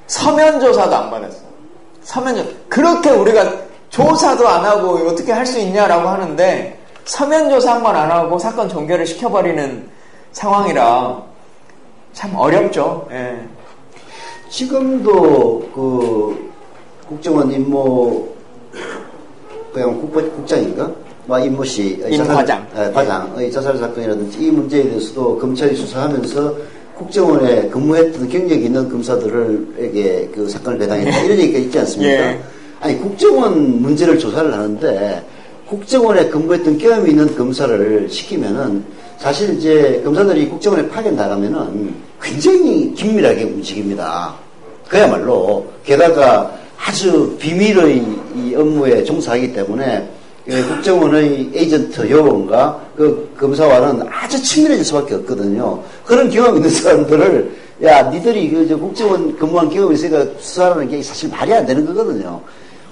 서면 조사도 안 받았어요. 그렇게 우리가 조사도 안 하고 어떻게 할 수 있냐라고 하는데 서면 조사 한 번 안 하고 사건 종결을 시켜버리는 상황이라 참 어렵죠. 예. 지금도 그 국정원 임모 그냥 국장인가? 임모 씨 과장. 과장의 자살 사건이라든지 이 문제에 대해서도 검찰이 수사하면서 국정원에 근무했던 경력이 있는 검사들에게 그 사건을 배당했다 이런 얘기가 있지 않습니까? 예. 아니 국정원 문제를 조사를 하는데 국정원에 근무했던 경험이 있는 검사를 시키면은 사실 이제 검사들이 국정원에 파견 나가면은 굉장히 긴밀하게 움직입니다. 그야말로 게다가 아주 비밀의 이 업무에 종사하기 때문에 국정원의 에이전트 요원과 그 검사와는 아주 친밀해질 수밖에 없거든요. 그런 경험 있는 사람들을 야 니들이 그 국정원 근무한 경험이 있으니까 수사하는 게 사실 말이 안 되는 거거든요.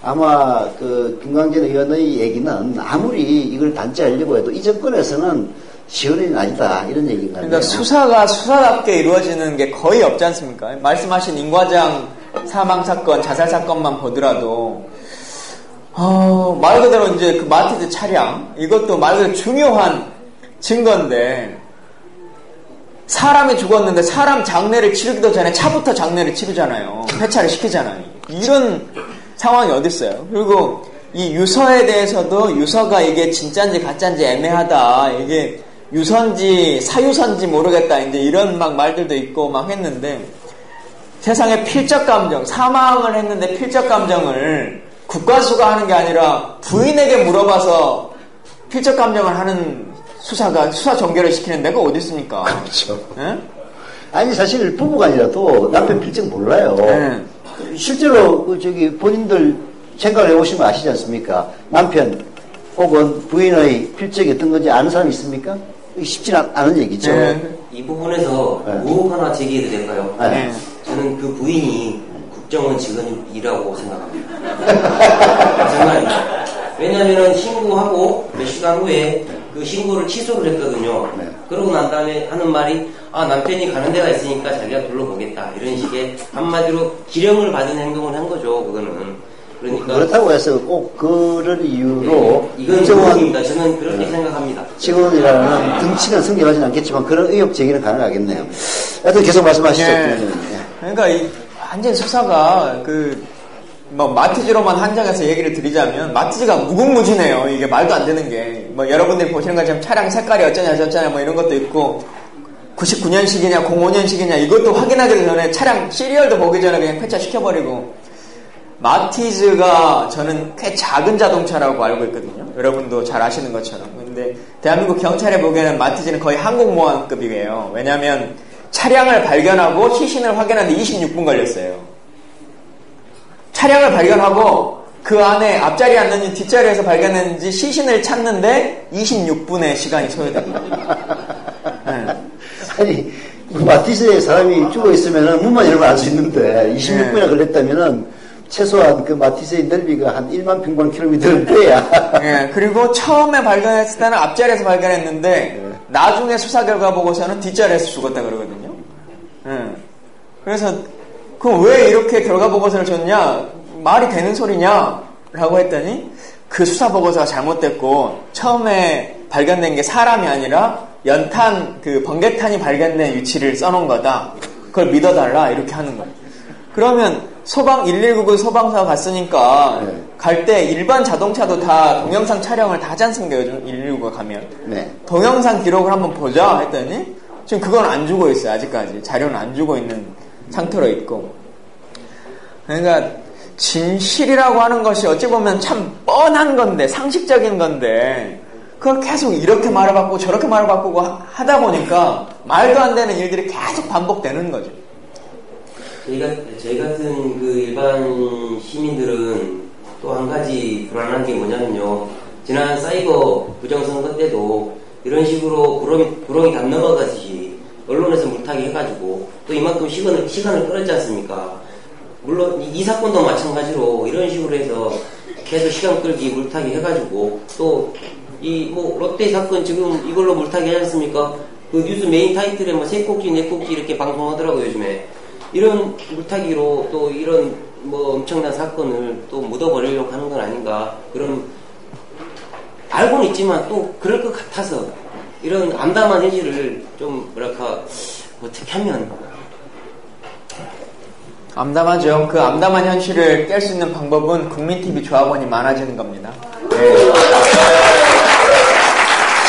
아마 그 김광진 의원의 얘기는 아무리 이걸 단죄하려고 해도 이 정권에서는 쉬운 일은 아니다 이런 얘기인 것 같아요. 그러니까 수사가 수사답게 이루어지는 게 거의 없지 않습니까? 말씀하신 임 과장 사망 사건, 자살 사건만 보더라도 말 그대로 이제 그 마티즈 차량 이것도 말 그대로 중요한 증거인데 사람이 죽었는데 사람 장례를 치르기도 전에 차부터 장례를 치르잖아요. 폐차를 시키잖아요. 이런 상황이 어디 있어요? 그리고 이 유서에 대해서도 유서가 이게 진짜인지 가짜인지 애매하다. 이게 유서인지 사유서인지 모르겠다. 이제 이런 막 말들도 있고 막 했는데 세상에 필적 감정, 사망을 했는데 필적 감정을 국가수가 하는 게 아니라 부인에게 물어봐서 필적 감정을 하는 수사 종결을 시키는 데가 어디 있습니까? 그렇죠. 네? 아니 사실 부부가 아니라도 남편 필적 몰라요. 네. 실제로 본인들 생각을 해보시면 아시지 않습니까? 남편 혹은 부인의 필적이 어떤 건지 아는 사람이 있습니까? 쉽지는 않은 얘기죠. 이 부분에서 네. 의혹 하나 제기해도 될까요? 네. 저는 그 부인이 국정원 직원이라고 생각합니다. 정말입니다. 왜냐하면 신고하고 몇 시간 후에 그 신고를 취소를 했거든요. 네. 그러고 난 다음에 하는 말이 남편이 가는 데가 있으니까 자기가 둘러보겠다 이런 식의 한마디로 기령을 받은 행동을 한 거죠. 그거는. 그러니까 그렇다고 해서 꼭 그런 이유로 이건 의혹입니다. 저는 그렇게 생각합니다. 직원이라는 등치는 성립하지는 않겠지만 그런 의혹 제기는 가능하겠네요. 하여튼 계속 말씀하시죠. 그러니까 완전 수사가 마티즈로만 한정해서 얘기를 드리자면 마티즈가 무궁무진해요. 이게 말도 안 되는 게 여러분들이 보시는 것처럼 차량 색깔이 어쩌냐 저쩌냐 이런 것도 있고 99년식이냐 05년식이냐 이것도 확인하기 전에 차량 시리얼도 보기 전에 그냥 폐차시켜버리고 마티즈가 저는 꽤 작은 자동차라고 알고 있거든요. 여러분도 잘 아시는 것처럼. 근데 대한민국 경찰에 보기에는 마티즈는 거의 항공모함급이에요. 왜냐하면 차량을 발견하고 시신을 확인하는데 26분 걸렸어요. 차량을 발견하고 그 안에 앞자리에 앉는지 뒷자리에서 발견했는지 시신을 찾는데 26분의 시간이 소요됩니다. 네. 아니 마티즈에 사람이 죽어 있으면 문만 열면 알 수 있는데 26분이나 걸렸다면은 최소한 그 마티즈의 넓이가 한 1만 평방킬로미터는 돼야. 예, 그리고 처음에 발견했을 때는 앞자리에서 발견했는데 나중에 수사 결과 보고서는 뒷자리에서 죽었다 그러거든요. 예. 그래서 그럼 왜 이렇게 결과 보고서를 줬냐? 말이 되는 소리냐? 라고 했더니 그 수사 보고서가 잘못됐고 처음에 발견된 게 사람이 아니라 연탄, 번개탄이 발견된 위치를 써놓은 거다. 그걸 믿어달라 이렇게 하는 거예요. 그러면 119그 소방서가 갔으니까 갈 때 일반 자동차도 다 동영상 촬영을 다 하지 않습니까? 요즘 119가 가면. 네. 동영상 기록을 한번 보자 했더니 지금 그건 안 주고 있어요. 아직까지. 자료는 안 주고 있는 상태로 있고. 그러니까 진실이라고 하는 것이 어찌 보면 참 뻔한 건데 상식적인 건데 그걸 계속 이렇게 말을 바꾸고 저렇게 말을 바꾸고 하다 보니까 말도 안 되는 일들이 계속 반복되는 거죠. 저희 같은 그 일반 시민들은 또 한 가지 불안한 게 뭐냐면요. 지난 사이버 부정선거 때도 이런 식으로 구렁이 담 넘어가듯이 언론에서 물타기 해가지고 또 이만큼 시간을 끌었지 않습니까? 물론 이 사건도 마찬가지로 이런 식으로 해서 계속 시간 끌기 물타기 해가지고 또 롯데 사건 지금 이걸로 물타기 하지 않습니까? 그 뉴스 메인 타이틀에 세 꼭지 네 꼭지 이렇게 방송하더라고요 요즘에. 이런 물타기로 또 이런 엄청난 사건을 또 묻어버리려고 하는 건 아닌가. 그런 알고는 있지만 또 그럴 것 같아서 이런 암담한 현실을 좀 어떻게 하면 암담하죠. 그 암담한 현실을 깰 수 있는 방법은 국민TV 조합원이 많아지는 겁니다. 네.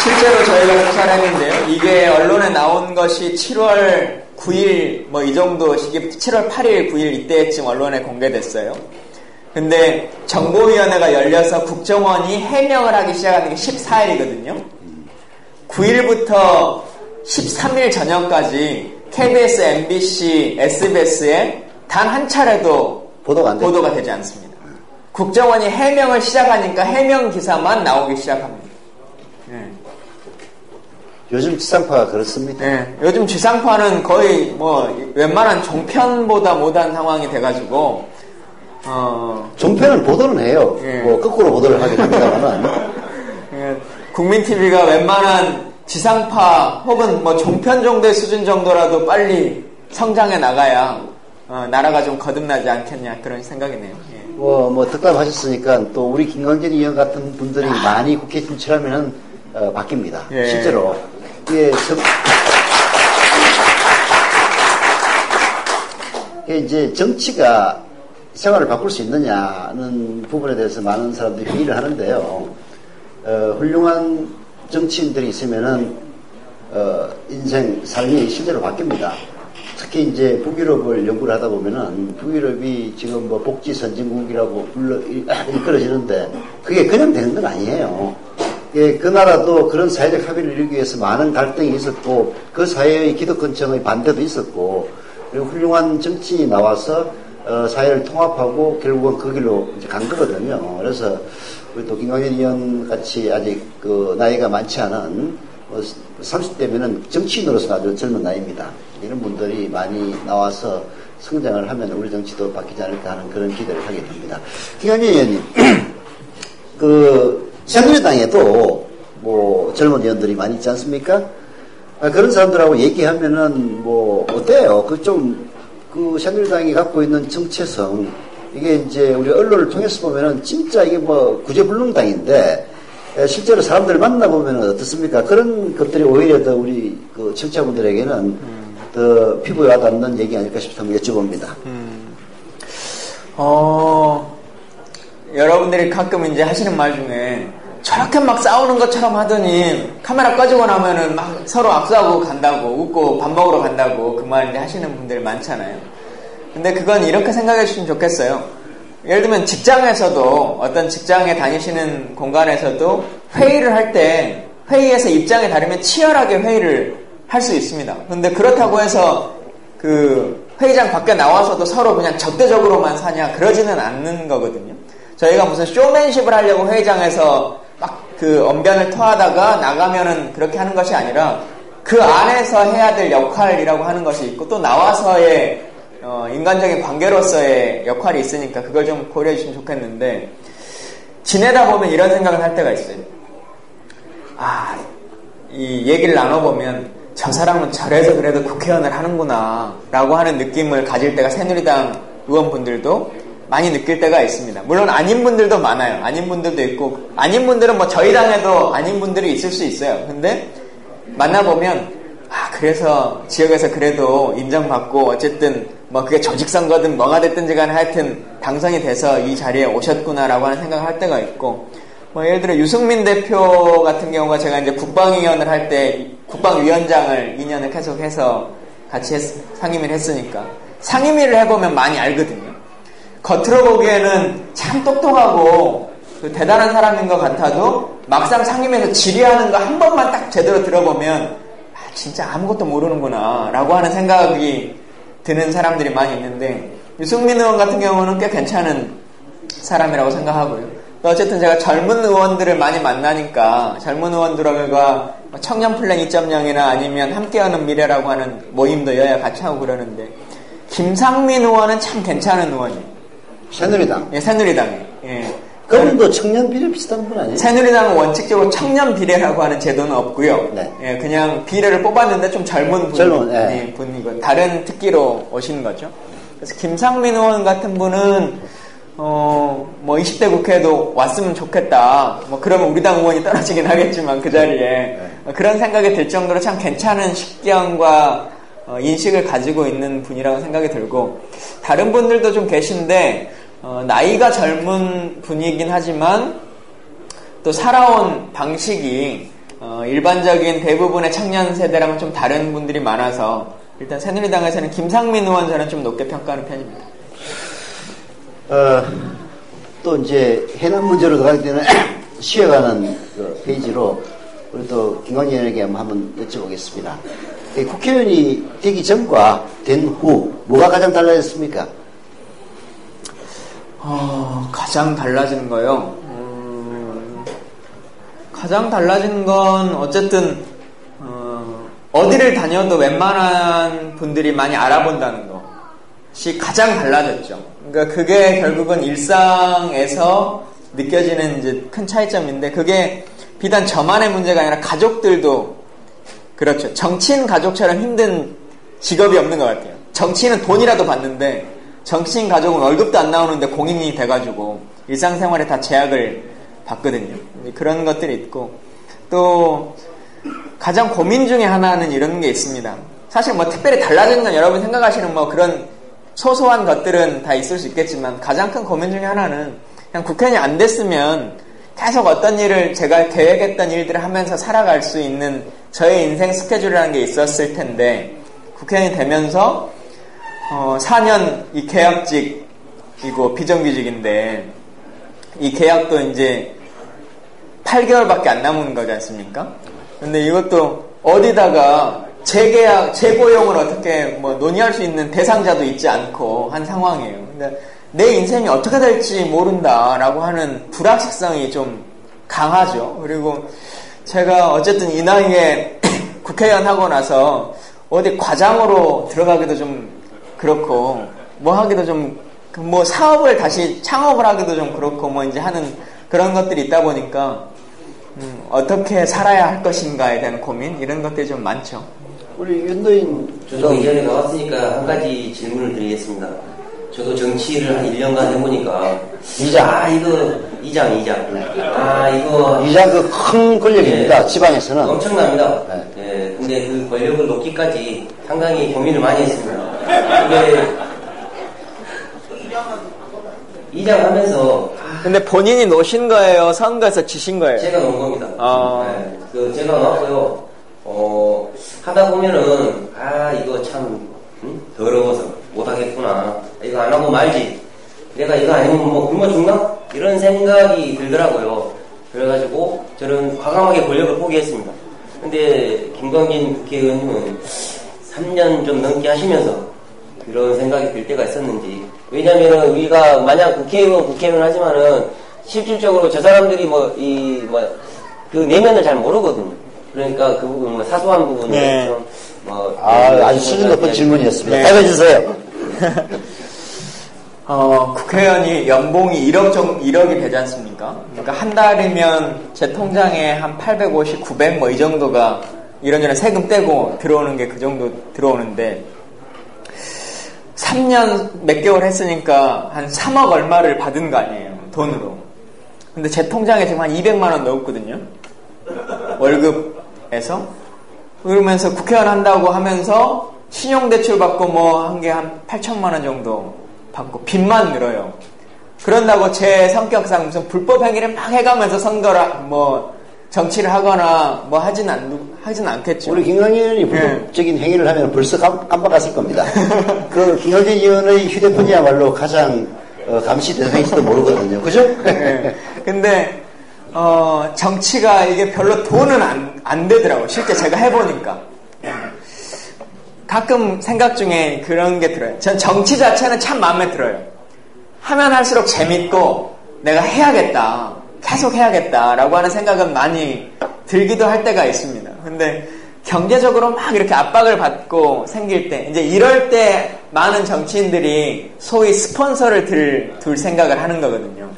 실제로 저희가 조사를 했는데요. 이게 언론에 나온 것이 7월 9일 이 정도 시기 7월 8일 9일 이때쯤 언론에 공개됐어요. 근데 정보위원회가 열려서 국정원이 해명을 하기 시작하는 게 14일이거든요. 9일부터 13일 저녁까지 KBS, MBC, SBS에 단 한 차례도 보도가 되지 않습니다. 국정원이 해명을 시작하니까 해명 기사만 나오기 시작합니다. 네. 요즘 지상파가 그렇습니다. 네, 요즘 지상파는 거의 웬만한 종편보다 못한 상황이 돼가지고 종편은 보도는 해요. 예. 거꾸로 보도를 하긴 합니다만. 국민TV가 웬만한 지상파 혹은 종편 정도의 수준 정도라도 빨리 성장해 나가야 나라가 좀 거듭나지 않겠냐 그런 생각이네요. 예. 득담하셨으니까 또 우리 김광진 의원 같은 분들이 많이 국회에 진출하면은 바뀝니다. 예. 실제로. 예, 이제 정치가 생활을 바꿀 수 있느냐는 부분에 대해서 많은 사람들이 회의를 하는데요. 훌륭한 정치인들이 있으면은 인생, 삶이 실제로 바뀝니다. 특히 이제 북유럽을 연구를 하다 보면은 북유럽이 지금 복지 선진국이라고 이끌어지는데 그게 그냥 되는 건 아니에요. 그 나라도 그런 사회적 합의를 이루기 위해서 많은 갈등이 있었고 그 사회의 기득권층의 반대도 있었고 그리고 훌륭한 정치인이 나와서 사회를 통합하고 결국은 그 길로 이제 간 거거든요. 그래서 우리 또 김광현 의원 같이 아직 그 나이가 많지 않은 30대면은 정치인으로서 아주 젊은 나이입니다. 이런 분들이 많이 나와서 성장을 하면 우리 정치도 바뀌지 않을까 하는 그런 기대를 하게 됩니다. 김광현 의원님, 그 새누리당에도 뭐 젊은 의원들이 많이 있지 않습니까? 그런 사람들하고 얘기하면은 뭐 어때요? 그 새누리당이 갖고 있는 정체성, 이게 이제 우리 언론을 통해서 보면은 진짜 이게 뭐 구제불능당인데 실제로 사람들을 만나보면은 어떻습니까? 그런 것들이 오히려 더 우리 그 청취자분들에게는 더 피부에 와닿는 얘기 아닐까 싶어서 한번 여쭤봅니다. 여러분들이 가끔 이제 하시는 말 중에 저렇게 막 싸우는 것처럼 하더니 카메라 꺼지고 나면은 막 서로 악수하고 간다고, 웃고 밥 먹으러 간다고 그 말 이제 하시는 분들 많잖아요. 근데 그건 이렇게 생각해 주시면 좋겠어요. 예를 들면 직장에서도, 어떤 직장에 다니시는 공간에서도 회의를 할 때 회의에서 입장이 다르면 치열하게 회의를 할 수 있습니다. 근데 그렇다고 해서 그 회의장 밖에 나와서도 서로 그냥 적대적으로만 사냐, 그러지는 않는 거거든요. 저희가 무슨 쇼맨십을 하려고 회의장에서 막 그 언변을 토하다가 나가면은 그렇게 하는 것이 아니라 그 안에서 해야 될 역할이라고 하는 것이 있고, 또 나와서의 인간적인 관계로서의 역할이 있으니까 그걸 좀 고려해 주시면 좋겠는데, 지내다 보면 이런 생각을 할 때가 있어요. 이 얘기를 나눠보면 저 사람은 저래서 그래도 국회의원을 하는구나 라고 하는 느낌을 가질 때가 새누리당 의원분들도 많이 느낄 때가 있습니다. 물론 아닌 분들도 많아요. 아닌 분들도 있고, 아닌 분들은 뭐 저희 당에도 아닌 분들이 있을 수 있어요. 근데 만나보면 그래서 지역에서 그래도 인정받고 어쨌든 뭐 그게 조직선거든 뭐가 됐든지 간에 하여튼 당선이 돼서 이 자리에 오셨구나라고 하는 생각을 할 때가 있고, 뭐 예를 들어 유승민 대표 같은 경우가 제가 이제 국방위원을 할 때 국방위원장을 2년을 계속해서 같이 상임위를 했으니까 상임위를 해보면 많이 알거든요. 겉으로 보기에는 참 똑똑하고 대단한 사람인 것 같아도 막상 상임위에서 질의하는 거 한 번만 딱 제대로 들어보면 진짜 아무것도 모르는구나 라고 하는 생각이 드는 사람들이 많이 있는데, 유승민 의원 같은 경우는 꽤 괜찮은 사람이라고 생각하고요. 또 어쨌든 제가 젊은 의원들을 많이 만나니까 젊은 의원들과 청년 플랜 2.0이나 아니면 함께하는 미래라고 하는 모임도 여야 같이 하고 그러는데, 김상민 의원은 참 괜찮은 의원이에요. 새누리당? 예, 새누리당에. 예. 그럼도 청년 비례 비슷한 분 아니에요? 새누리당은 원칙적으로 청년 비례라고 하는 제도는 없고요. 네. 예, 그냥 비례를 뽑았는데 좀 젊은 분이고 다른 특기로 오시는 거죠. 그래서 김상민 의원 같은 분은 뭐 20대 국회에도 왔으면 좋겠다. 뭐 그러면 우리 당 의원이 떨어지긴 하겠지만 그 자리에 그런 생각이 들 정도로 참 괜찮은 식견과 인식을 가지고 있는 분이라고 생각이 들고, 다른 분들도 좀 계신데 나이가 젊은 분이긴 하지만 또 살아온 방식이 일반적인 대부분의 청년 세대랑은 좀 다른 분들이 많아서 일단 새누리당에서는 김상민 의원 저는 좀 높게 평가하는 편입니다. 또 이제 해남 문제로 들어가기 때문에 쉬어가는 그 페이지로 우리 또 김광현 의원에게 한번 여쭤보겠습니다. 국회의원이 되기 전과 된 후 뭐가 가장 달라졌습니까? 가장 달라지는 거요? 가장 달라지는 건 어쨌든 어디를 다녀도 웬만한 분들이 많이 알아본다는 것이 가장 달라졌죠. 그러니까 그게 결국은 일상에서 느껴지는 이제 큰 차이점인데, 그게 비단 저만의 문제가 아니라 가족들도 그렇죠. 정치인 가족처럼 힘든 직업이 없는 것 같아요. 정치인은 돈이라도 받는데 정치인 가족은 월급도 안 나오는데 공인이 돼가지고 일상생활에 다 제약을 받거든요. 그런 것들이 있고, 또 가장 고민 중에 하나는 이런 게 있습니다. 사실 뭐 특별히 달라지는 건 여러분 생각하시는 뭐 그런 소소한 것들은 다 있을 수 있겠지만, 가장 큰 고민 중에 하나는 그냥 국회의원이 안 됐으면 계속 어떤 일을 제가 계획했던 일들을 하면서 살아갈 수 있는 저의 인생 스케줄이라는 게 있었을 텐데, 국회의원이 되면서 4년 이 계약직이고 비정규직인데, 이 계약도 이제 8개월밖에 안 남은 거지 않습니까? 근데 이것도 어디다가 재계약, 재고용을 어떻게 뭐 논의할 수 있는 대상자도 있지 않고 한 상황이에요. 근데 내 인생이 어떻게 될지 모른다라고 하는 불확실성이 좀 강하죠. 그리고 제가 어쨌든 이 나이에 국회의원 하고 나서 어디 과장으로 들어가기도 좀 그렇고 뭐 하기도 좀 뭐 사업을 다시 창업을 하기도 좀 그렇고 뭐 이제 하는 그런 것들이 있다 보니까 어떻게 살아야 할 것인가에 대한 고민 이런 것들이 좀 많죠. 우리 윤도인 저도 이전에 나왔으니까 한 가지 질문을 드리겠습니다. 저도 정치를 한 1년간 해보니까 이장 이장 이장 그 큰 권력입니다. 지방에서는 엄청납니다. 네. 예, 근데 그 권력을 놓기까지 상당히 고민을 많이 했습니다. 근데 이장 하면서 근데 본인이 놓으신 거예요? 선거에서 지신 거예요? 제가 놓은 겁니다. 아. 제가 놓았고요. 하다 보면은 이거 참 더러워서 못하겠구나. 이거 안 하고 말지. 내가 이거 아니면 뭐 굶어 죽나? 이런 생각이 들더라고요. 그래가지고 저는 과감하게 권력을 포기했습니다. 근데 김광진 국회의원님은 3년 좀 넘게 하시면서 이런 생각이 들 때가 있었는지. 왜냐면은 우리가 만약 국회의원 하지만은 실질적으로 저 사람들이 그 내면을 잘 모르거든요. 그러니까 그 부분 뭐 사소한 부분을 네. 좀 아주 수준 높은 질문이었습니다. 네. 답해주세요. 국회의원이 연봉이 1억이 되지 않습니까? 그러니까 한 달이면 제 통장에 한 850, 900 뭐 이 정도가 이런저런 세금 떼고 들어오는 게 그 정도 들어오는데 3년 몇 개월 했으니까 한 3억 얼마를 받은 거 아니에요. 돈으로. 근데 제 통장에 지금 한 200만 원 넣었거든요. 월급에서. 그러면서 국회의원 한다고 하면서 신용대출 받고 뭐 한 게 한 8천만 원 정도 받고 빚만 늘어요. 그런다고 제 성격상 무슨 불법 행위를 막 해가면서 선거를 뭐 정치를 하거나 뭐 하진 않겠죠. 우리 김광진 의원이 불법적인 행위를 하면 벌써 깜빡했을 겁니다. 그 김광진 의원의 휴대폰이야말로 가장 감시 대상일지도 모르거든요. 그죠? 네. 근데 정치가 이게 별로 돈은 안 되더라고요. 실제 제가 해보니까. 가끔 생각 중에 그런 게 들어요. 전 정치 자체는 참 마음에 들어요. 하면 할수록 재밌고 내가 해야겠다. 계속 해야겠다라고 하는 생각은 많이 들기도 할 때가 있습니다. 근데 경제적으로 막 이렇게 압박을 받고 생길 때 이제 이럴 때 많은 정치인들이 소위 스폰서를 둘 생각을 하는 거거든요.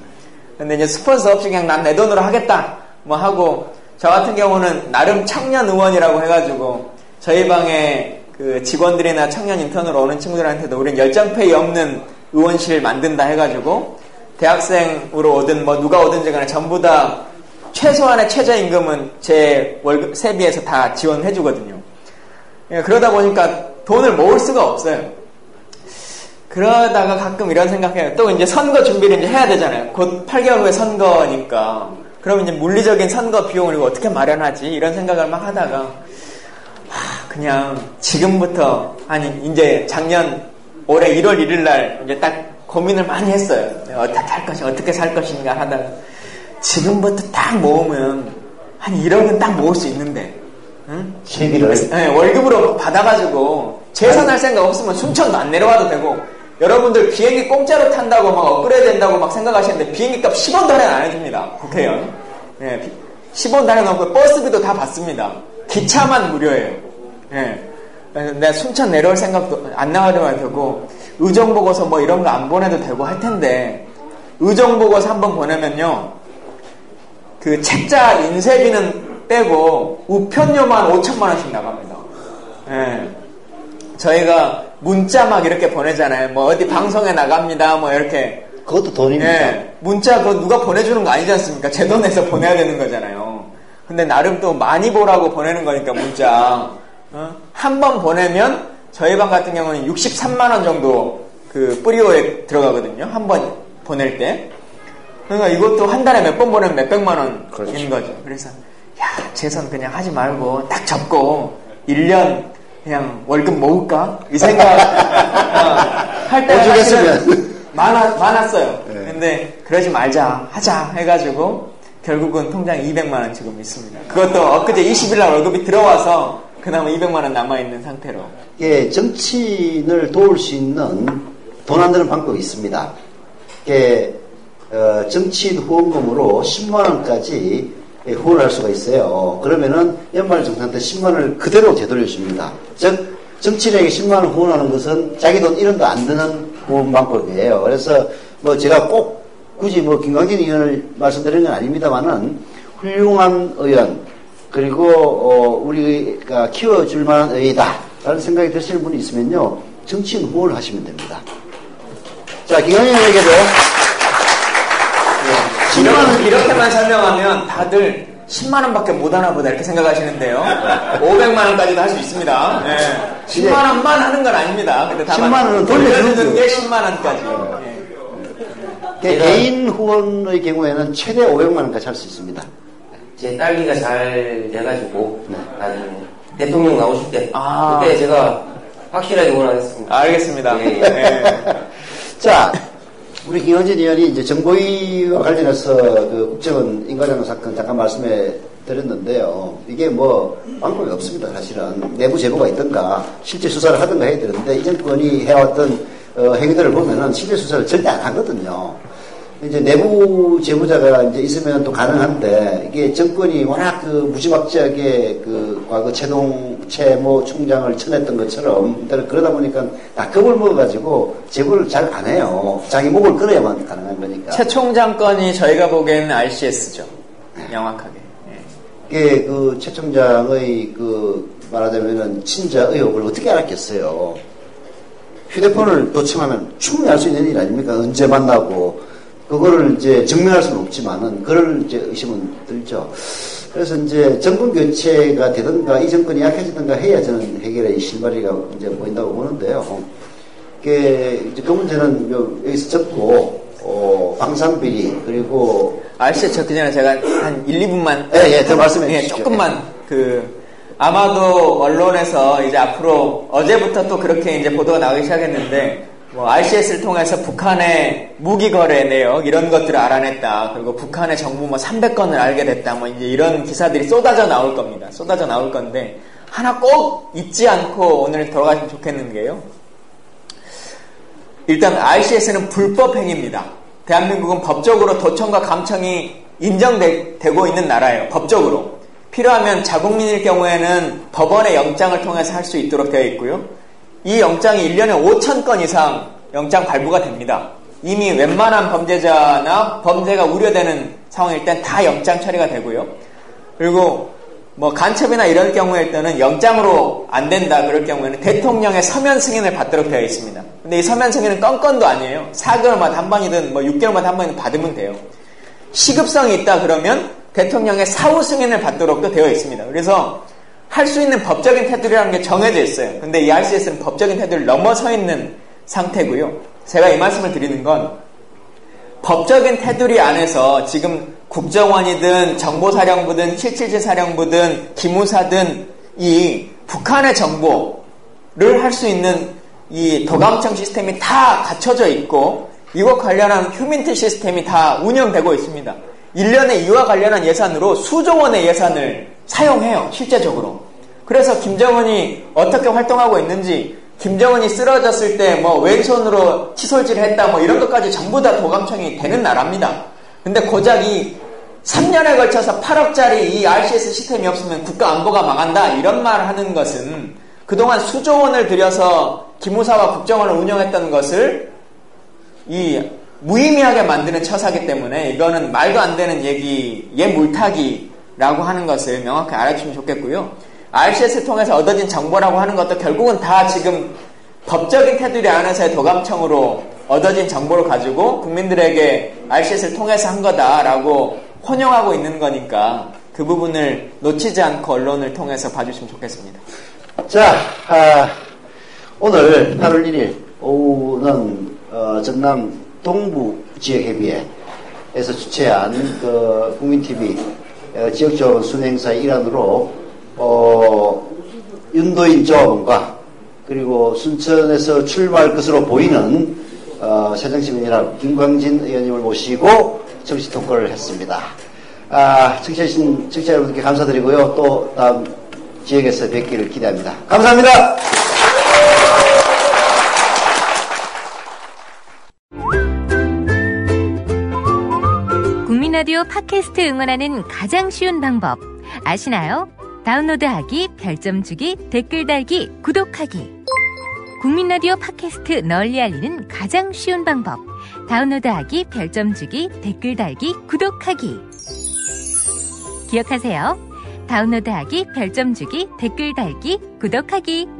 근데 이제 스폰서 없이 그냥 난 내 돈으로 하겠다 뭐 하고 저 같은 경우는 나름 청년 의원이라고 해가지고 저희 방에 그 직원들이나 청년 인턴으로 오는 친구들한테도 우린 열정페이 없는 의원실 만든다 해가지고 대학생으로 오든 뭐 누가 오든지 간에 전부 다 최소한의 최저임금은 제 월급 세비에서 다 지원해 주거든요. 그러다 보니까 돈을 모을 수가 없어요. 그러다가 가끔 이런 생각해요. 또 이제 선거 준비를 이제 해야 되잖아요. 곧 8개월 후에 선거니까. 그럼 이제 물리적인 선거 비용을 이거 어떻게 마련하지? 이런 생각을 막 하다가 그냥 지금부터 이제 작년 올해 1월 1일 날 이제 딱 고민을 많이 했어요. 어떻게 할 것인가, 어떻게 살 것인가 하다가 지금부터 딱 모으면 한 1억은 딱 모을 수 있는데, 응? 네, 월급으로 받아가지고 재산할 생각 없으면 순천도 안 내려와도 되고, 여러분들 비행기 공짜로 탄다고 막 업그레이드 된다고 막 생각하시는데 비행기 값 10원도 할인 안 해줍니다. 국회의원. 네, 10원도 할인 없고 버스비도 다 받습니다. 기차만 무료예요. 네. 내가 순천 내려올 생각도 안 나가려면 되고, 의정보고서 뭐 이런 거 안 보내도 되고 할 텐데, 의정보고서 한번 보내면요, 그 책자 인쇄비는 빼고 우편료만 5천만 원씩 나갑니다. 예. 저희가 문자 막 이렇게 보내잖아요. 뭐 어디 방송에 나갑니다. 뭐 이렇게. 그것도 돈입니다. 예. 문자 그거 누가 보내주는 거 아니지 않습니까? 제 돈에서 보내야 되는 거잖아요. 근데 나름 또 많이 보라고 보내는 거니까 문자. 한 번 보내면 저희 방 같은 경우는 63만 원 정도 그 뿌리오에 들어가거든요. 한 번 보낼 때. 그러니까 이것도 한 달에 몇 번 보내면 몇백만 원인 그렇죠. 거죠. 그래서 재선 그냥 하지 말고 딱 접고 1년 그냥 월급 모을까? 이 생각 할 때가 사실은 많았어요. 네. 근데 그러지 말자, 하자 해가지고 결국은 통장에 200만 원 지금 있습니다. 그것도 엊그제 20일 날 월급이 들어와서 그나마 200만 원 남아있는 상태로. 예, 정치인을 도울 수 있는 돈 안 드는 방법이 있습니다. 예, 정치인 후원금으로 10만 원까지 후원할 수가 있어요. 그러면은 연말정산 때 10만 원을 그대로 되돌려줍니다. 즉 정치인에게 10만 원 후원하는 것은 자기 돈 1원도 안 드는 후원 방법이에요. 그래서 뭐 제가 꼭 굳이 뭐 김광진 의원을 말씀드리는 건 아닙니다만은 훌륭한 의원 그리고 우리가 키워줄 만한 의원이다라는 생각이 드시는 분이 있으면요 정치인 후원을 하시면 됩니다. 자, 김광진 의원에게도 10만 원 이렇게만 설명하면 다들 10만 원밖에 못 하나 보다 이렇게 생각하시는데요. 500만 원까지도 할 수 있습니다. 네. 10만 원만 하는 건 아닙니다. 근데 다만 10만 원은 돌려주는 게 10만 원까지. 개인 후원의 경우에는 최대 500만 원까지 할 수 있습니다. 제 딸기가 잘 돼가지고 나중에 대통령 나오실 때 아. 그때 제가 확실하게 원하겠습니다. 알겠습니다. 예, 예. 네. 자, 우리 김원진 의원이 이제 정보위와 관련해서 그 국정원 인과장로 사건 잠깐 말씀해 드렸는데요. 이게 뭐 방법이 없습니다. 사실은 내부 제보가 있든가 실제 수사를 하든가 해야 되는데 이 정권이 해왔던 행위들을 보면은 실제 수사를 절대 안 하거든요. 이제 내부 제보자가 이제 있으면 또 가능한데 이게 정권이 워낙 그 무지막지하게 그 과거 최모 총장을 쳐냈던 것처럼 그러다 보니까 다 겁을 먹어가지고 제보를 잘 안 해요. 자기 목을 끌어야만 가능한 거니까. 최 총장 건이 저희가 보기에는 RCS죠. 명확하게. 이게 그 최 총장의 그 말하자면은 친자 의혹을 어떻게 알았겠어요. 휴대폰을 도청하면 충분히 알 수 있는 일 아닙니까? 언제 만나고. 그거를 이제 증명할 수는 없지만은, 그럴 이제 의심은 들죠. 그래서 이제 정권 교체가 되든가, 이 정권이 약해지든가 해야 저는 해결의 실마리가 이제 보인다고 보는데요. 이제 그 문제는 여기서 접고, 방산비리, 그리고. RCS 적기 전에 제가 한 1, 2분만. 예, 더 말씀해 주시죠. 조금만, 아마도 언론에서 이제 앞으로 어제부터 또 그렇게 이제 보도가 나오기 시작했는데, 뭐 RCS를 통해서 북한의 무기 거래 내역 이런 것들을 알아냈다. 그리고 북한의 정보 뭐 300건을 알게 됐다. 뭐 이제 이런 기사들이 쏟아져 나올 겁니다. 쏟아져 나올 건데 하나 꼭 잊지 않고 오늘 들어가시면 좋겠는 게요. 일단 RCS는 불법 행위입니다. 대한민국은 법적으로 도청과 감청이 인정되고 있는 나라예요. 법적으로. 필요하면 자국민일 경우에는 법원의 영장을 통해서 할 수 있도록 되어 있고요. 이 영장이 1년에 5,000건 이상 영장 발부가 됩니다. 이미 웬만한 범죄자나 범죄가 우려되는 상황일 땐 다 영장 처리가 되고요. 그리고 뭐 간첩이나 이럴 경우일 때는 영장으로 안 된다 그럴 경우에는 대통령의 서면 승인을 받도록 되어 있습니다. 근데 이 서면 승인은 건건도 아니에요. 4개월마다 한 번이든 뭐 6개월마다 한 번이든 받으면 돼요. 시급성이 있다 그러면 대통령의 사후 승인을 받도록도 되어 있습니다. 그래서 할 수 있는 법적인 테두리라는 게 정해져 있어요. 근데 이 RCS는 법적인 테두리를 넘어서 있는 상태고요. 제가 이 말씀을 드리는 건 법적인 테두리 안에서 지금 국정원이든 정보사령부든 777사령부든 기무사든 이 북한의 정보를 할 수 있는 이 도감청 시스템이 다 갖춰져 있고 이와 관련한 휴민트 시스템이 다 운영되고 있습니다. 1년에 이와 관련한 예산으로 수조 원의 예산을 사용해요. 실제적으로. 그래서 김정은이 어떻게 활동하고 있는지 김정은이 쓰러졌을 때 뭐 왼손으로 칫솔질을 했다 뭐 이런 것까지 전부 다 도감청이 되는 나라입니다. 근데 고작 이 3년에 걸쳐서 8억짜리 이 RCS 시스템이 없으면 국가 안보가 망한다 이런 말을 하는 것은 그동안 수조 원을 들여서 기무사와 국정원을 운영했던 것을 이 무의미하게 만드는 처사기 때문에 이거는 말도 안 되는 얘기의 물타기라고 하는 것을 명확히 알아주시면 좋겠고요. RCS를 통해서 얻어진 정보라고 하는 것도 결국은 다 지금 법적인 테두리 안에서의 도감청으로 얻어진 정보를 가지고 국민들에게 RCS를 통해서 한 거다라고 혼용하고 있는 거니까 그 부분을 놓치지 않고 언론을 통해서 봐주시면 좋겠습니다. 자, 오늘 8월 1일 오후는 전남 동부지역협의회에서 주최한 그 국민TV 지역조합원 순행사의 일환으로 윤도인 조합원과 그리고 순천에서 출마할 것으로 보이는 새정치민주연합 김광진 의원님을 모시고 정치 토크를 했습니다. 청취하신 청취자 여러분께 감사드리고요. 또 다음 지역에서 뵙기를 기대합니다. 감사합니다. 국민라디오 팟캐스트 응원하는 가장 쉬운 방법 아시나요? 다운로드하기, 별점 주기, 댓글 달기, 구독하기. 국민라디오 팟캐스트 널리 알리는 가장 쉬운 방법. 다운로드하기, 별점 주기, 댓글 달기, 구독하기. 기억하세요. 다운로드하기, 별점 주기, 댓글 달기, 구독하기.